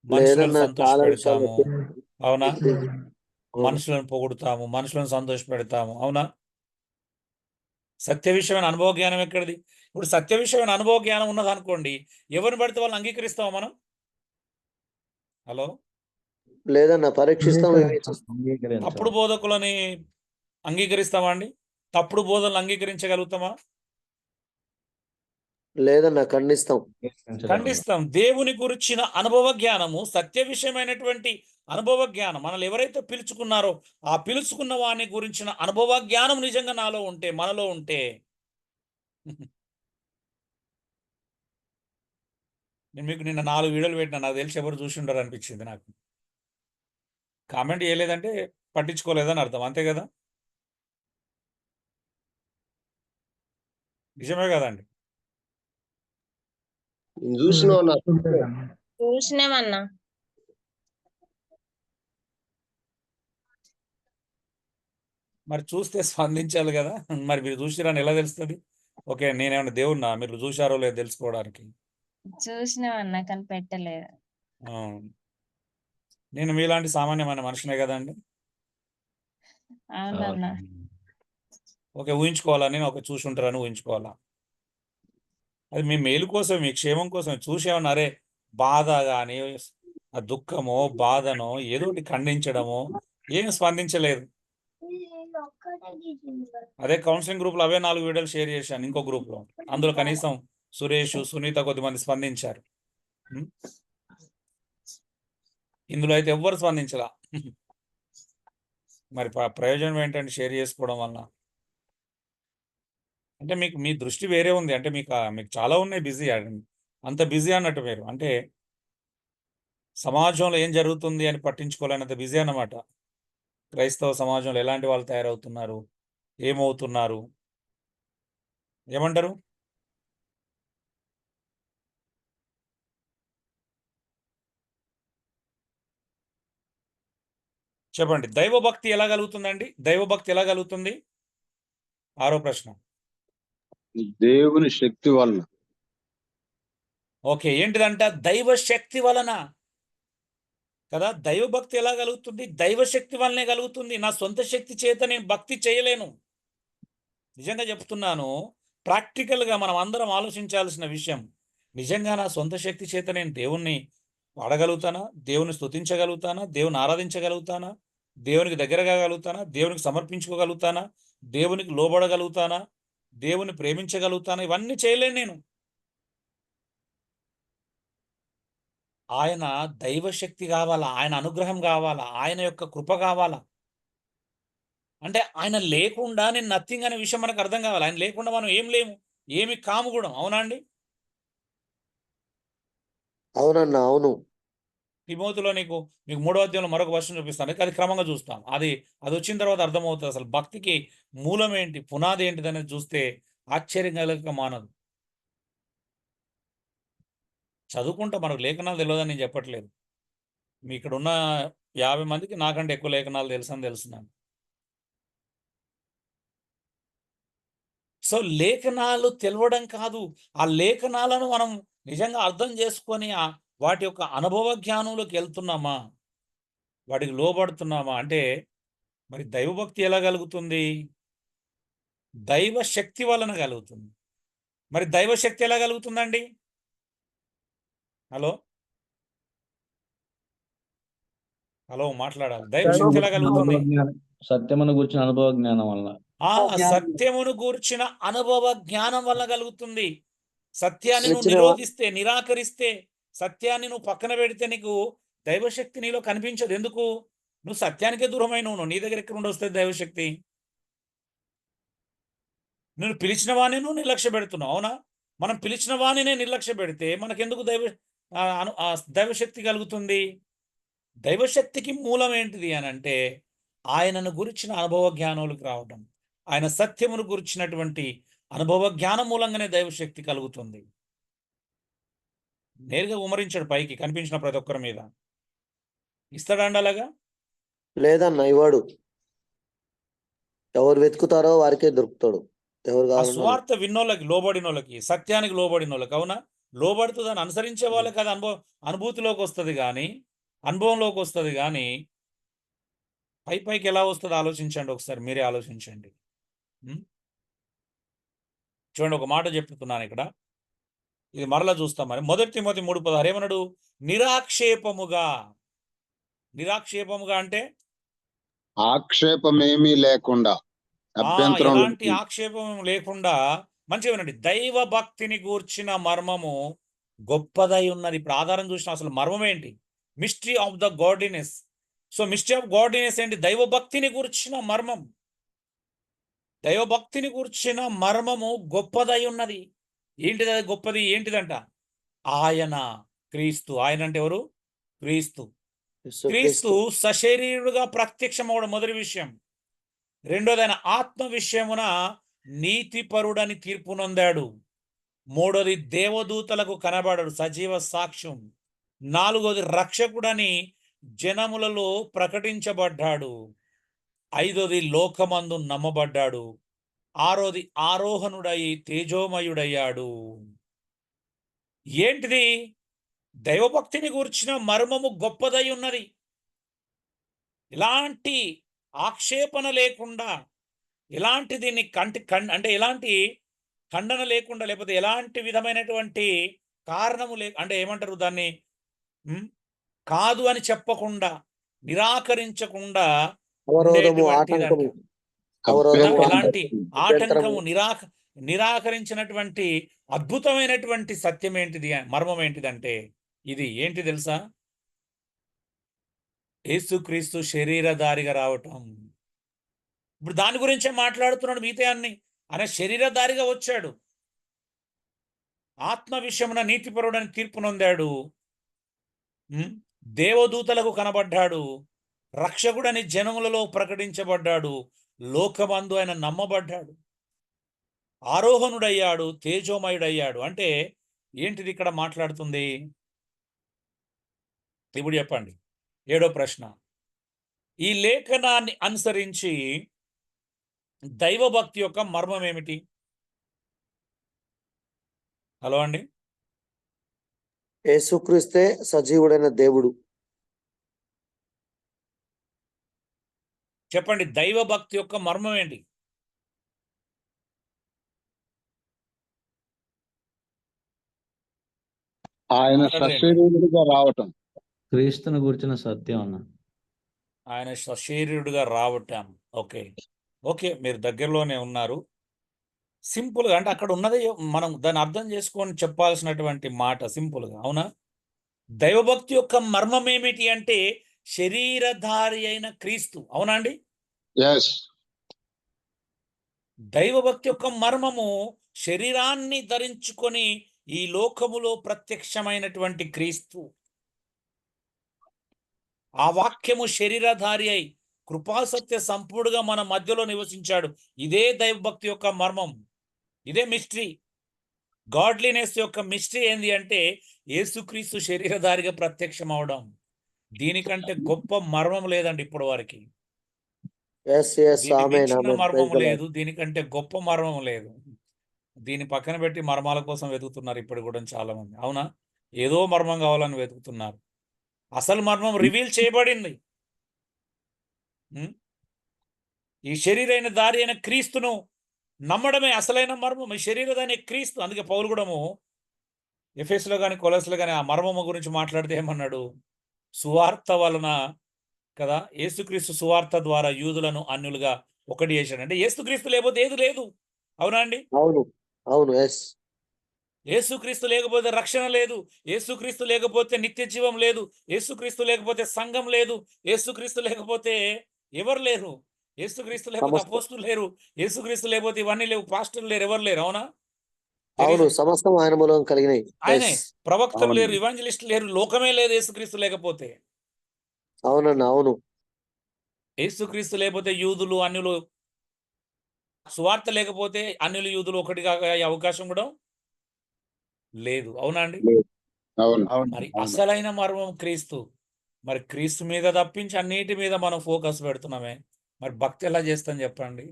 మనుషులను లేదన్నా, సంతోష చాలా విషయాలు. పెడతాము. అవునా? అవును. మనుషులను పొగుడుతాము, మనుషులను సంతోష పెడతాము. అవునా? సత్య విషయమైన అనుభవ జ్ఞానం ఎక్కడిది? ఇప్పుడు సత్య విషయమైన అనుభవ జ్ఞానం ఉన్నది అనుకోండి, ఎవరిని పడితే వాళ్ళని అంగీకరిస్తామా మనం? హలో, లేదన్నా, పరీక్షిస్తాం. తప్పుడు బోధకులని అంగీకరిస్తామా అండి? తప్పుడు బోధనలు అంగీకరించగలుగుతామా? లేదన్నా, ఖండిస్తాం. ఖండిస్తాం. దేవుని గురించిన అనుభవ జ్ఞానము, సత్య విషయమైనటువంటి అనుభవ జ్ఞానం, మనల్ని ఎవరైతే పిలుచుకున్నారో ఆ పిలుచుకున్న వాని గురించిన అనుభవ జ్ఞానం నిజంగా నాలో ఉంటే, మనలో ఉంటే, నేను మీకు నిన్న 4 వీడియోలు పెట్టినా, నాకు తెలిసి ఎవరు చూసి ఉండరు అనిపించింది నాకు. కామెంట్ చేయలేదంటే పట్టించుకోలేదని అర్థం, అంతే కదా? నిజమే కదండి? చూసినామన్నా. మరి చూస్తే స్పందించాలి కదా. మరి మీరు చూసిరని ఎలా తెలుస్తుంది? ఓకే, నేనేమన్నా దేవుడినా మీరు చూశారో లేదో తెలుసుకోవడానికి? చూసినామన్నా, కానీ పెట్టలేదు. ఆ, నేను మీలాంటి సామాన్యమైన మనిషినే కదండి. అవునన్నా. ఓకే, ఊహించుకోవాలా, నేను ఒక చూసి ఉంటారని ఊహించుకోవాలా. అది మీ మేలు కోసం, మీ క్షేమం కోసం చూసేమన్నా, అరే బాధ కానీ ఆ దుఃఖమో బాధనో ఏదో ఒకటి ఖండించడమో ఏం స్పందించలేదు. అదే కౌన్సిలింగ్ గ్రూప్లో అవే 4 వీడియోలు షేర్ చేశాను ఇంకో గ్రూప్లో. అందులో కనీసం సురేష్, సునీత కొద్దిమంది స్పందించారు. ఇందులో అయితే ఎవ్వరు స్పందించలా. మరి ప్రయోజనం ఏంటంటే షేర్ చేసుకోవడం వల్ల? అంటే మీకు మీ దృష్టి వేరే ఉంది. అంటే మీకు చాలా ఉన్నాయి బిజీ, అంత బిజీ అన్నట్టు మీరు. అంటే సమాజంలో ఏం జరుగుతుంది అని పట్టించుకోలేనంత బిజీ అన్నమాట. క్రైస్తవ సమాజంలో ఎలాంటి వాళ్ళు తయారవుతున్నారు, ఏమవుతున్నారు, ఏమంటారు? చెప్పండి. దైవభక్తి ఎలా కలుగుతుందండి? దైవభక్తి ఎలా కలుగుతుంది? 6వ ప్రశ్న. దేవుని శక్తి వలన. ఓకే, ఏంటిదంట? దైవ శక్తి వలన కదా. దైవభక్తి ఎలా కలుగుతుంది? దైవశక్తి వల్లనే కలుగుతుంది. నా సొంత శక్తి చేత నేను భక్తి చేయలేను. నిజంగా చెప్తున్నాను, ప్రాక్టికల్గా మనం అందరం ఆలోచించాల్సిన విషయం. నిజంగా నా సొంత శక్తి చేత నేను దేవుణ్ణి పాడగలుగుతానా? దేవుని స్తుతించగలుగుతానా? దేవుని ఆరాధించగలుగుతానా? దేవునికి దగ్గర కాగలుగుతానా? దేవునికి సమర్పించుకోగలుగుతానా? దేవునికి లోబడగలుగుతానా? దేవుని ప్రేమించగలుగుతానా? ఇవన్నీ చేయలేను నేను. ఆయన దైవశక్తి కావాలా, ఆయన అనుగ్రహం కావాలా, ఆయన యొక్క కృప కావాలా. అంటే ఆయన లేకుండా నేను నథింగ్ అనే విషయం మనకు అర్థం కావాలి. ఆయన లేకుండా మనం ఏం లేము, ఏమి కాము కూడా. అవునా అండి? అవునన్నా, అవును. తిమోతిలో మీకు 3వ అధ్యాయంలో మరొక వర్షం చూపిస్తాను. అది క్రమంగా చూస్తాం. అది వచ్చిన తర్వాత అర్థమవుతుంది అసలు భక్తికి మూలం ఏంటి, పునాది ఏంటిది అనేది చూస్తే ఆశ్చర్యం కలగక మానదు. చదువుకుంటా, మనకు లేఖనాలు తెలియదని నేను చెప్పట్లేదు. మీ ఇక్కడ ఉన్న 50 మందికి నాకంటే ఎక్కువ లేఖనాలు తెలుసని తెలుసున్నాను. సో లేఖనాలు తెలవడం కాదు, ఆ లేఖనాలను మనం నిజంగా అర్థం చేసుకొని వాటి యొక్క అనుభవ జ్ఞానంలోకి వెళ్తున్నామా, వాటికి లోబడుతున్నామా అంటే మరి దైవభక్తి ఎలా కలుగుతుంది? దైవ శక్తి వలన కలుగుతుంది. మరి దైవశక్తి ఎలా కలుగుతుందండి? హలో హలో మాట్లాడాలి. దైవశక్తి ఎలా కలుగుతుంది? సత్యమును గురించిన అనుభవ జ్ఞానం వల్ల. సత్యమును గూర్చిన అనుభవ జ్ఞానం వల్ల కలుగుతుంది. సత్యాన్ని నువ్వు ఇచ్చిన నిరోధిస్తే, నిరాకరిస్తే, సత్యాన్ని నువ్వు పక్కన పెడితే నీకు దైవశక్తి నీలో కనిపించదు. ఎందుకు? నువ్వు సత్యానికే దూరమైన నీ దగ్గర ఎక్కడ ఉండి వస్తుంది దైవశక్తి? నువ్వు పిలిచిన వాణ్ణి నువ్వు నిర్లక్ష్య పెడుతున్నావు. అవునా? మనం పిలిచిన వాణినే నిర్లక్ష్య పెడితే మనకెందుకు దైవశక్తి కలుగుతుంది? దైవశక్తికి మూలం ఏంటిది అని అంటే ఆయనను గురించిన అనుభవ జ్ఞానాలకు రావడం, ఆయన సత్యమును గురించినటువంటి అనుభవ జ్ఞానం మూలంగానే దైవశక్తి కలుగుతుంది. నేరుగా ఉమరించాడు పైకి కనిపించిన ప్రతి ఒక్కరి మీద. ఇస్తాడండి అలాగా? లేదన్నా, ఇవాడు. ఎవరు వెతుకుతారో వారికే దొరుకుతాడు. ఎవరు ఆ కావాలన్నా స్వార్థ విన్నోళ్ళకి, లోబడినోళ్ళకి, సత్యానికి లోబడినోళ్ళకి. అవునా? లోబడుతూ దాన్ని అనుసరించే వాళ్ళకి అది అనుభూతిలోకి వస్తుంది కానీ, అనుభవంలోకి వస్తుంది కానీ పైకి ఎలా వస్తుందో ఆలోచించండి ఒకసారి, మీరే ఆలోచించండి. చూడండి, ఒక మాట చెప్తున్నాను ఇక్కడ, ఇది మరలా చూస్తాం. మరి 1 తిమోతి 3:16 ఏమన్నాడు? నిరాక్షేపముగా. నిరాక్షేపముగా అంటే ఆక్షేపమేమీ లేకుండా, అభ్యంతరం ఎలాంటి ఆక్షేపం లేకుండా. మంచిగా వినండి. దైవ భక్తిని గూర్చిన మర్మము గొప్పదై ఉన్నది. ఇప్పుడు ఆధారం చూసిన అసలు మర్మం ఏంటి? Mystery of the godliness. So mystery of godliness ఏంటి? దైవ భక్తిని గూర్చిన మర్మం. దైవభక్తిని గూర్చిన మర్మము గొప్పదై ఉన్నది. ఏంటిది? అది గొప్పది ఏంటిదంట? ఆయన క్రీస్తు. ఆయన అంటే ఎవరు? క్రీస్తు. క్రీస్తు సశరీరుడుగా ప్రత్యక్షమవడం మొదటి విషయం. రెండోది, ఆయన ఆత్మ విషయమున నీతిపరుడని తీర్పు నొందాడు. మూడోది, దేవదూతలకు కనబడాడు, సజీవ సాక్ష్యం. నాలుగోది, రక్షకుడని జనములలో ప్రకటించబడ్డాడు. ఐదోది, లోకమందు నమ్మబడ్డాడు. ఆరోది, ఆరోహణుడై తేజోమయుడయ్యాడు. ఏంటిది? దైవభక్తిని గూర్చిన మర్మము గొప్పదై ఉన్నది. ఎలాంటి ఆక్షేపణ లేకుండా, ఎలాంటి దీన్ని అంటే ఎలాంటి ఖండన లేకుండా, లేకపోతే ఎలాంటి విధమైనటువంటి కారణము అంటే ఏమంటారు దాన్ని, కాదు అని చెప్పకుండా, నిరాకరించకుండా అవరోధము, ఉండేటువంటిదంట. ఆటంకము, అవరోధము, ఎలాంటి అభ్యంతరము. ఆటంకము, నిరాకరించినటువంటి అద్భుతమైనటువంటి సత్యం ఏంటిది, మర్మం ఏంటిదంటే ఇది ఏంటి తెలుసా? యేసుక్రీస్తు శరీరధారిగా రావటం. ఇప్పుడు దాని గురించే మాట్లాడుతున్నాడు మిగతా అన్ని. ఆయన శరీరధారిగా వచ్చాడు, ఆత్మ విషయమున నీతిపరుడని తీర్పు నొందాడు, దేవదూతలకు కనబడ్డాడు, రక్షకుడని జనములలో ప్రకటించబడ్డాడు, లోకమందు ఆయన నమ్మబడ్డాడు, ఆరోహణుడయ్యాడు, తేజోమయుడయ్యాడు. అంటే ఏంటిది ఇక్కడ మాట్లాడుతుంది? ఇప్పుడు చెప్పండి. 7వ ప్రశ్న. ఈ లేఖనాన్ని అనుసరించి దైవభక్తి యొక్క మర్మం ఏమిటి? హలో అండి. యేసుక్రీస్తే సజీవుడైన దేవుడు. చెప్పండి, దైవభక్తి యొక్క మర్మం ఏంటి? ఆయన సశరీరుడిగా రావటం. క్రీస్తుని గురించిన సత్యం అన్న. ఆయన సశరీరుడిగా రావటం. ఓకే, ఓకే, మీరు దగ్గరలోనే ఉన్నారు. సింపుల్గా అంటే అక్కడ ఉన్నది మనం దాన్ని అర్థం చేసుకొని చెప్పాల్సినటువంటి మాట సింపుల్గా, అవునా? దైవభక్తి యొక్క మర్మం ఏమిటి అంటే శరీరధారి అయిన క్రీస్తు. అవునా అండి? దైవభక్తి యొక్క మర్మము శరీరాన్ని ధరించుకొని ఈ లోకములో ప్రత్యక్షమైనటువంటి క్రీస్తు. ఆ వాక్యము శరీరధారి అయి కృపాసత్య సంపూర్ణగా మన మధ్యలో నివసించాడు. ఇదే దైవభక్తి యొక్క మర్మం, ఇదే మిస్టరీ. గాడ్లీనెస్ యొక్క మిస్టరీ ఏంది అంటే యేసుక్రీస్తు శరీరధారిగా ప్రత్యక్షం అవడం. దీనికంటే గొప్ప మర్మం లేదండి ఇప్పటి వరకు. మర్మం లేదు, దీనికంటే గొప్ప మర్మం లేదు. దీన్ని పక్కన పెట్టి మర్మాల కోసం వెతుకుతున్నారు ఇప్పుడు కూడా చాలా మంది, అవునా? ఏదో మర్మం కావాలని వెతుకుతున్నారు. అసలు మర్మం రివీల్ చేయబడింది. ఈ శరీరైన దారి అయిన క్రీస్తును నమ్మడమే అసలైన మర్మం. ఈ శరీరధారి క్రీస్తు. అందుకే పౌలు కూడాము ఎఫెసులో కానీ కొలస్లో కానీ ఆ మర్మము గురించి మాట్లాడితే ఏమన్నాడు? సువార్త వలన కదా, యేసుక్రీస్తు సువార్త ద్వారా యూదులను అన్యులుగా ఒకటి చేశాడు. అంటే యేసుక్రీస్తు లేకపోతే ఏది లేదు. అవునా అండి? అవును, అవును. యేసుక్రీస్తు లేకపోతే రక్షణ లేదు, యేసుక్రీస్తు లేకపోతే నిత్య జీవం లేదు, యేసుక్రీస్తు లేకపోతే సంఘం లేదు, యేసుక్రీస్తు లేకపోతే ఎవరు లేరు, యేసుక్రీస్తు లేకపోతే అపోస్తులు లేరు, యేసుక్రీస్తు లేకపోతే ఇవన్నీ లేవు, పాస్టర్లు లేరు, ఎవరు లేరు. అవునా? అవును, సమస్తం ఆయన మూలం కలిగినాయి. ఆయనే. ప్రవక్తలు లేరు, ఇవాంజలిస్టులు లేరు, లోకమే లేదు యేసుక్రీస్తు లేకపోతే. అవునన్నా, అవును. యేసుక్రీస్తు లేకపోతే యూదులు అన్యులు, సువార్త లేకపోతే అన్యులు యూదులు ఒకటిగా అయ్యే అవకాశం కూడా లేదు. అవునా అండి? మరి అసలైన మర్మం క్రీస్తు. మరి క్రీస్తు మీద తప్పించి అన్నిటి మీద మనం ఫోకస్ పెడుతున్నామే. మరి భక్తి ఎలా చేస్తాం చెప్పండి?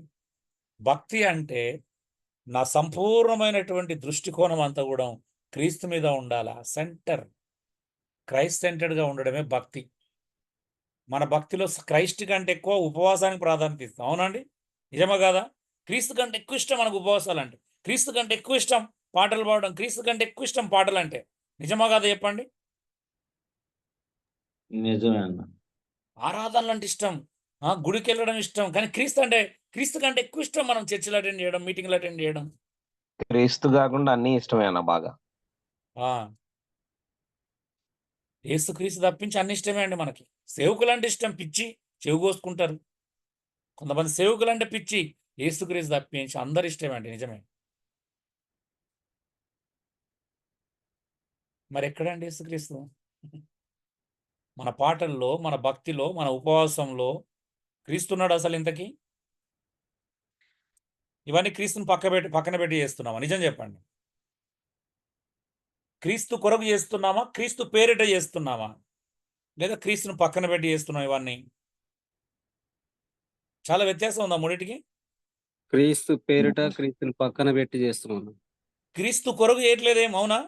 భక్తి అంటే నా సంపూర్ణమైనటువంటి దృష్టికోణం అంతా కూడా క్రీస్తు మీద ఉండాలా. క్రైస్ట్ సెంటర్డ్గా ఉండడమే భక్తి. మన భక్తిలో క్రైస్ట్ కంటే ఎక్కువ ఉపవాసానికి ప్రాధాన్యత ఇస్తాం. అవునండి? నిజమా కాదా? క్రీస్తు కంటే ఎక్కువ ఇష్టం మనకు ఉపవాసాలు అంటే, క్రీస్తు కంటే ఎక్కువ ఇష్టం పాటలు పాడడం, క్రీస్తు కంటే ఎక్కువ ఇష్టం పాటలు అంటే. నిజమా కాదా చెప్పండి? నిజమే అన్న. ఆరాధనలు అంటే ఇష్టం, గుడికి వెళ్ళడం ఇష్టం, కానీ క్రీస్తు కంటే ఎక్కువ ఇష్టం మనం చర్చిలు అటెండ్ చేయడం, మీటింగ్లు అటెండ్ చేయడం. క్రీస్తు కాకుండా అన్ని ఇష్టమే అన్న బాగా. యేసుక్రీస్తు తప్పించి అన్ని ఇష్టమే అండి మనకి. సేవకులు అంటే ఇష్టం, పిచ్చి, చెవు కోసుకుంటారు. కొంతమంది సేవకులు అంటే పిచ్చి, యేసుక్రీస్తు తప్పించి అందరు ఇష్టమే అండి. నిజమే. మరి ఎక్కడండి యేసుక్రీస్తు? మన పాటల్లో, మన భక్తిలో, మన ఉపవాసంలో క్రీస్తున్నాడు అసలు ఇంతకీ? ఇవన్నీ క్రీస్తుని పక్కన పెట్టి చేస్తున్నామా? నిజం చెప్పండి. క్రీస్తు కొరకు చేస్తున్నామా, క్రీస్తు పేరిట చేస్తున్నామా, లేదా క్రీస్తును పక్కన పెట్టి చేస్తున్నాం? ఇవన్నీ చాలా వ్యత్యాసం ఉందా మూడింటికి? క్రీస్తు పేరిట క్రీస్తుని పక్కన పెట్టి చేస్తున్నాను. క్రీస్తు కొరకు చేయట్లేదేం, అవునా?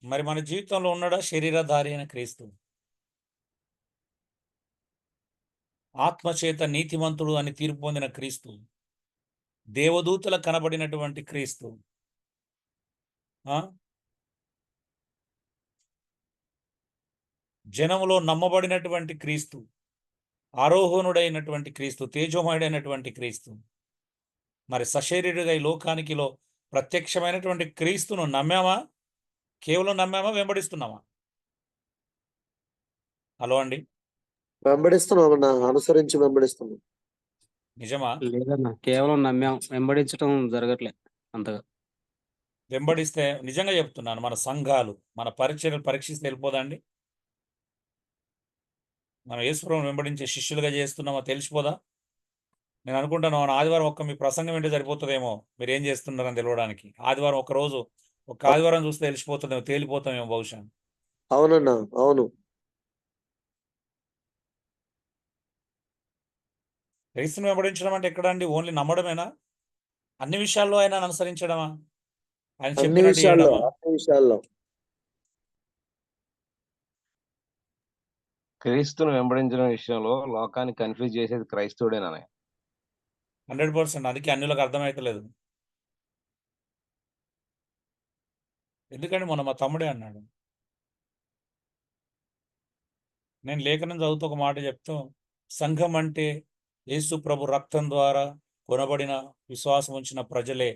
మరి మన జీవితంలో ఉన్నాడా శరీరధారి అయిన క్రీస్తు? ఆత్మచేత నీతిమంతుడు అని తీర్పు పొందిన క్రీస్తు, దేవదూతల కనబడినటువంటి క్రీస్తు, జనములో నమ్మబడినటువంటి క్రీస్తు, ఆరోహణుడైనటువంటి క్రీస్తు, తేజోమయుడైనటువంటి క్రీస్తు, మరి సశరీరుగా ఈ లోకానికిలో ప్రత్యక్షమైనటువంటి క్రీస్తును నమ్మామా? కేవలం నమ్మామా? వెంబడిస్తున్నామా? హలో అండి, వెంబడిస్తున్నామన్నా, అనుసరించి వెంబడిస్తున్నాం. నిజమా? లేదన్నా, కేవలం నమ్మాం, వెంబడించడం జరగట్లే అంతగా. వెంబడిస్తే నిజంగా చెప్తున్నాను, మన సంఘాలు మన పరిచర్యలు పరీక్షిస్తే వెళ్ళిపోదండి. మనం యేసుప్రభువును వెంబడించే శిష్యులుగా చేస్తున్నామో తెలిసిపోదా? నేను అనుకుంటాను మన ఆదివారం ఒక్క మీ ప్రసంగం ఏంటో సరిపోతుందేమో మీరు ఏం చేస్తున్నారని తెలియడానికి. ఆదివారం ఒక్క ఆదివారం చూస్తే తెలిసిపోతుందేమో, తేలిపోతామేమో బహుశా. అవునన్నా, అవును. క్రీస్తుని వెంబడించడం అంటే ఎక్కడండి? ఓన్లీ నమ్మడమేనా? అన్ని విషయాల్లో ఆయన అనుసరించడమా? ఆయన అన్ని చెప్పినట్టు విషయాల్లో, చేయడమా? అన్ని విషయాల్లో. క్రీస్తును వెంబడించడం విషయంలో లోకాన్ని కన్ఫ్యూజ్ చేసేది క్రైస్తవుడేనా? 100%. అందుకే అన్యులకు అర్థమైతలేదు. ఎందుకంటే మొన్న మా తమ్ముడే అన్నాడు, నేను లేఖనం చదువుతూ ఒక మాట చెప్తూ, సంఘం అంటే యేసు ప్రభు రక్తం ద్వారా కొనబడిన విశ్వాసం ఉంచిన ప్రజలే,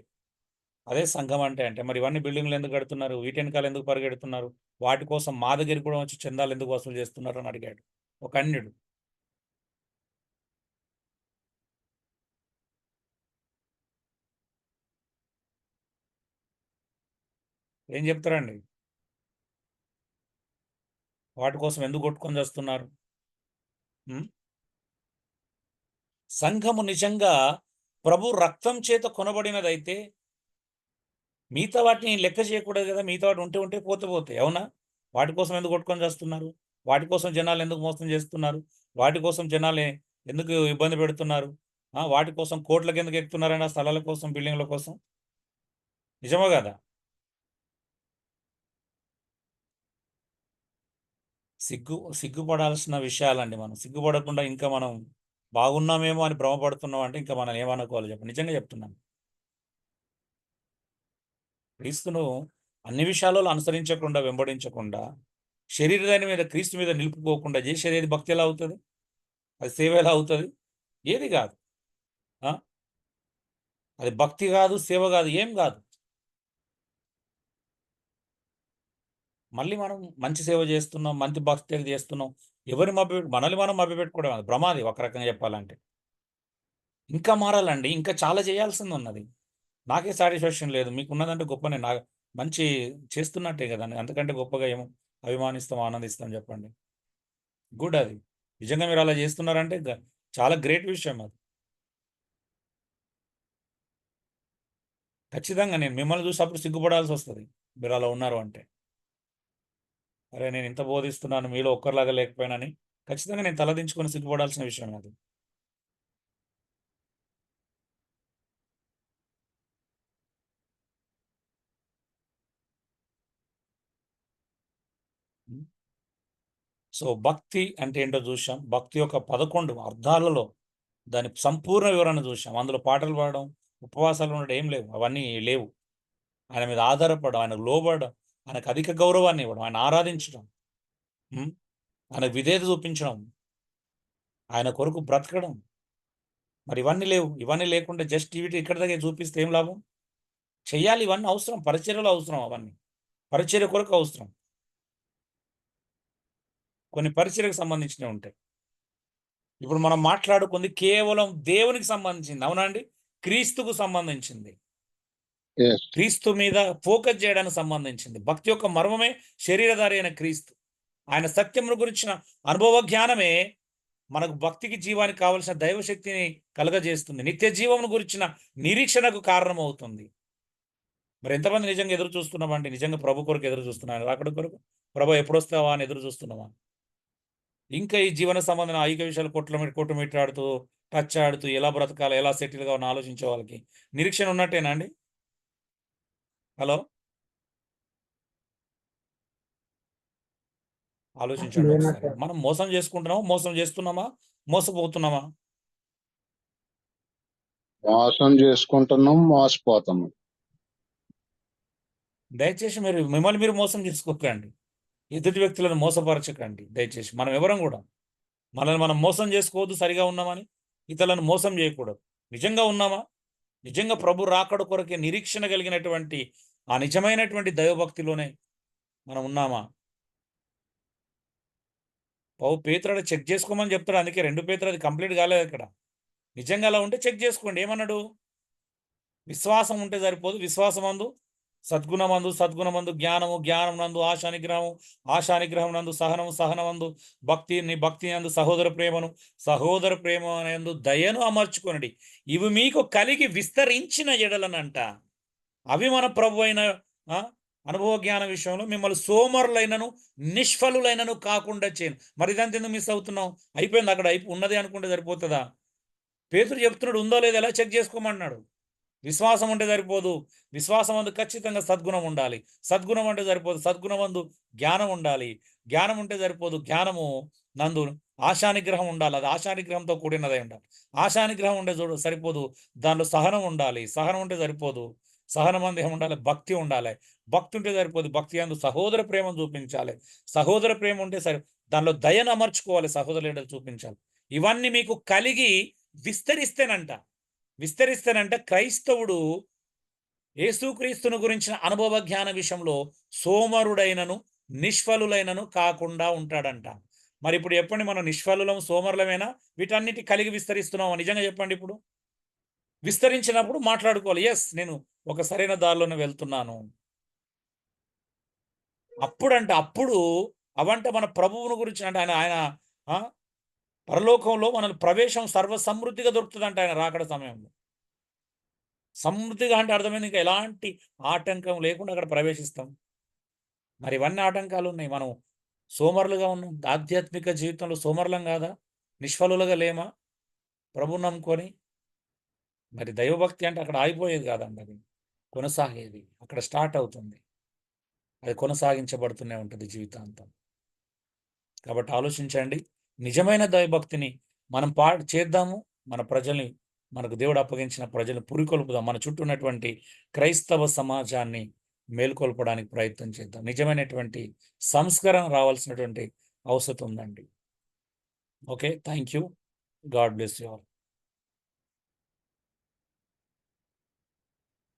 అదే సంఘం అంటే మరి ఇవన్నీ బిల్డింగ్లు ఎందుకు కడుతున్నారు? వీటి వెనకాల ఎందుకు పరిగెడుతున్నారు? వాటి కోసం మా దగ్గరికి కూడా వచ్చి చందాలు ఎందుకు వసూలు చేస్తున్నారు అని అడిగాడు ఒక అన్యుడు. ఏం చెప్తారండి? వాటి కోసం ఎందుకు కొట్టుకొని చేస్తున్నారు? సంఘము నిజంగా ప్రభు రక్తం చేత కొనబడినదైతే మిగతా వాటిని లెక్క చేయకూడదు కదా. మిగతా వాటి ఉంటే పోతే అవునా? వాటి కోసం ఎందుకు కొట్టుకొని చేస్తున్నారు? వాటి కోసం జనాలు ఎందుకు మోసం చేస్తున్నారు? వాటి కోసం జనాలు ఎందుకు ఇబ్బంది పెడుతున్నారు? వాటి కోసం కోట్లకు ఎందుకు ఎక్కుతున్నారైనా, స్థలాల కోసం, బిల్డింగ్ల కోసం? నిజమో కదా? సిగ్గుపడాల్సిన విషయాలండి. మనం సిగ్గుపడకుండా ఇంకా మనం బాగున్నామేమో అని భ్రమపడుతున్నాం అంటే ఇంకా మనం ఏమనుకోవాలి చెప్పండి? నిజంగా చెప్తున్నాను. క్రీస్తును అన్ని విషయాలలో అనుసరించకుండా, వెంబడించకుండా, శరీరాన్ని మీద క్రీస్తు మీద నిలుపుకోకుండా చేసేది ఏది? భక్తి ఎలా అవుతుంది? అది సేవ ఎలా అవుతుంది? ఏది కాదు. అది భక్తి కాదు, సేవ కాదు, ఏం కాదు. మళ్ళీ మనం మంచి సేవ చేస్తున్నాం, మంచి భక్తి చేస్తున్నాం, ఎవరి మనల్ని మనం మభ్యపెట్టుకోవడం అది ప్రమాది ఒక రకంగా చెప్పాలంటే. ఇంకా మారాలండి, ఇంకా చాలా చేయాల్సింది ఉన్నది. నాకే సాటిస్ఫాక్షన్ లేదు. మీకున్నదంటే గొప్పనే, నా మంచి చేస్తున్నట్టే కదండి. అంతకంటే గొప్పగా ఏమో అభిమానిస్తాం, ఆనందిస్తాం చెప్పండి. గుడ్. అది నిజంగా మీరు అలా చేస్తున్నారంటే చాలా గ్రేట్ విషయం అది. ఖచ్చితంగా నేను మిమ్మల్ని చూసినప్పుడు సిగ్గుపడాల్సి వస్తుంది మీరు అలా ఉన్నారు అంటే. అరే నేను ఇంత బోధిస్తున్నాను, మీలో ఒక్కరిలాగా లేకపోయినని ఖచ్చితంగా నేను తలదించుకొని సిగ్గుపడాల్సిన విషయం అది. సో భక్తి అంటే ఏంటో చూసాం. భక్తి యొక్క 11 అర్థాలలో దాని సంపూర్ణ వివరణ చూసాం. అందులో పాటలు పాడడం, ఉపవాసాలు ఉండడం ఏం లేవు, అవన్నీ లేవు. ఆయన మీద ఆధారపడడం, ఆయనకు లోబడడం, ఆయనకు అధిక గౌరవాన్ని ఇవ్వడం, ఆయన ఆరాధించడం, ఆయన విధేయత చూపించడం, ఆయన కొరకు బ్రతకడం. మరి ఇవన్నీ లేవు. ఇవన్నీ లేకుండా జస్ట్ ఇవి ఇక్కడ దగ్గర చూపిస్తే ఏం లాభం? చెయ్యాలి, ఇవన్నీ అవసరం, పరిచర్యలో అవసరం, అవన్నీ పరిచర్య కొరకు అవసరం. కొన్ని పరిచర్యకు సంబంధించినవి ఉంటాయి. ఇప్పుడు మనం మాట్లాడుకుంది కేవలం దేవునికి సంబంధించింది, అవునా అండి? క్రీస్తుకు సంబంధించింది, క్రీస్తు మీద ఫోకస్ చేయడానికి సంబంధించింది. భక్తి యొక్క మర్మమే శరీరధారి అయిన క్రీస్తు. ఆయన సత్యమును గురించిన అనుభవ జ్ఞానమే మనకు భక్తికి, జీవానికి కావలసిన దైవశక్తిని కలుగజేస్తుంది. నిత్య జీవమును గురించిన నిరీక్షణకు కారణమవుతుంది. మరి ఎంతమంది నిజంగా ఎదురు చూస్తున్నామంటే, నిజంగా ప్రభు కొరకు ఎదురు చూస్తున్నాను, రాకడ కొరకు ప్రభు ఎప్పుడొస్తావా అని ఎదురు చూస్తున్నావా? ఇంకా ఈ జీవన సంబంధం ఐక్య విషయాలు కొట్టుమిట్టాడుతూ, టచ్ ఆడుతూ, ఎలా బ్రతకాలి, ఎలా సెటిల్ కావాలని ఆలోచించే వాళ్ళకి నిరీక్షణ ఉన్నట్టేనా అండి? హలో, ఆలోచించండి ఒకసారి. మనం మోసం చేసుకుంటున్నామా, మోసం చేస్తున్నామా, మోసపోతున్నామా? మోసం చేసుకుంటున్నాం, మోసపోతున్నాం. దయచేసి మిమ్మల్ని మీరు మోసం చేసుకోకండి, ఎదుటి వ్యక్తులను మోసపరచకండి దయచేసి. మనం ఎవరం కూడా మనల్ని మనం మోసం చేసుకోవద్దు. సరిగా ఉన్నామని ఇతరులను మోసం చేయకూడదు. నిజంగా ఉన్నామా? నిజంగా ప్రభు రాకడ కొరకే నిరీక్షణ కలిగినటువంటి ఆ నిజమైనటువంటి దైవభక్తిలోనే మనం ఉన్నామా? పేతురు చెక్ చేసుకోమని చెప్తాడు. అందుకే 2 పేతురు అది కంప్లీట్ కాలేదు ఇక్కడ. నిజంగా అలా ఉంటే చెక్ చేసుకోండి. ఏమన్నాడు? విశ్వాసం ఉంటే సరిపోదు, విశ్వాసమందు సద్గుణమందు, సద్గుణమందు జ్ఞానము, జ్ఞానం నందు ఆశానిగ్రహము, ఆశానిగ్రహం నందు సహనము, సహనమందు భక్తి నందు సహోదర ప్రేమను, సహోదర ప్రేమ నందు దయను అమర్చుకొనడి. ఇవి మీకు కలిగి విస్తరించిన ఎడలనంట. అవి మన ప్రభు అయిన అనుభవ జ్ఞాన విషయంలో మిమ్మల్ని సోమరులైనను నిష్ఫలులైనను కాకుండా చేయను. మరి ఇదంతా ఎందుకు మిస్ అవుతున్నాం? అయిపోయింది అక్కడ, ఉన్నది అనుకుంటే సరిపోతుందా? పేతురు చెప్తున్నాడు, ఉందో లేదో ఎలా చెక్ చేసుకోమన్నాడు. విశ్వాసం ఉంటే సరిపోదు, విశ్వాసం అందు ఖచ్చితంగా సద్గుణం ఉండాలి. సద్గుణం అంటే సరిపోదు, సద్గుణం అందు జ్ఞానం ఉండాలి. జ్ఞానం ఉంటే సరిపోదు, జ్ఞానము నందు ఆశానిగ్రహం ఉండాలి. అది ఆశానిగ్రహంతో కూడినదై ఉండాలి. ఆశానిగ్రహం ఉంటే సరిపోదు, దానిలో సహనం ఉండాలి. సహనం ఉంటే సరిపోదు, సహనం అందు ఏముండాలి? భక్తి ఉండాలి. భక్తి ఉంటే సరిపోదు, భక్తి అందు సహోదర ప్రేమను చూపించాలి. సహోదర ప్రేమ ఉంటే దానిలో దయను అమర్చుకోవాలి, సహోదరులు చూపించాలి. ఇవన్నీ మీకు కలిగి విస్తరిస్తేనంట క్రైస్తవుడు యేసుక్రీస్తును గురించిన అనుభవ జ్ఞాన విషయంలో సోమరుడైనను నిష్ఫలులైనను కాకుండా ఉంటాడంట. మరి ఇప్పుడు చెప్పండి, మనం నిష్ఫలులం సోమరులమేనా? వీటన్నిటి కలిగి విస్తరిస్తున్నామా? నిజంగా చెప్పండి. ఇప్పుడు విస్తరించినప్పుడు మాట్లాడుకోవాలి, ఎస్ నేను ఒక సరైన దారిలోనే వెళ్తున్నాను. అప్పుడు అవంటే మన ప్రభువును గురించి అంటే ఆయన పరలోకంలో మన ప్రవేశం సర్వ సమృద్ధిగా దొరుకుతుందంట ఆయన రాకడ సమయంలో. సమృద్ధిగా అంటే అర్థమైంది, ఇంకా ఎలాంటి ఆటంకం లేకుండా అక్కడ ప్రవేశిస్తాం. మరి ఇవన్నీ ఆటంకాలు ఉన్నాయి. మనం సోమరులుగా ఉన్నాం. ఆధ్యాత్మిక జీవితంలో సోమరులం కాదా? నిష్ఫలులుగా లేమా ప్రభువుని నమ్ముకొని? మరి దైవభక్తి అంటే అక్కడ ఆగిపోయేది కాదండి, అది కొనసాగేది. అక్కడ స్టార్ట్ అవుతుంది, అది కొనసాగించబడుతూనే ఉంటుంది జీవితాంతం. కాబట్టి ఆలోచించండి, నిజమైన దైవభక్తిని మనం చేద్దాము. మన ప్రజల్ని, మనకు దేవుడు అప్పగించిన ప్రజలను పురికొల్పుదాం. మన చుట్టూ ఉన్నటువంటి క్రైస్తవ సమాజాన్ని మేల్కొల్పడానికి ప్రయత్నం చేద్దాం. నిజమైనటువంటి సంస్కరణ రావాల్సినటువంటి అవసరం ఉందండి. Okay, thank you. God bless you all.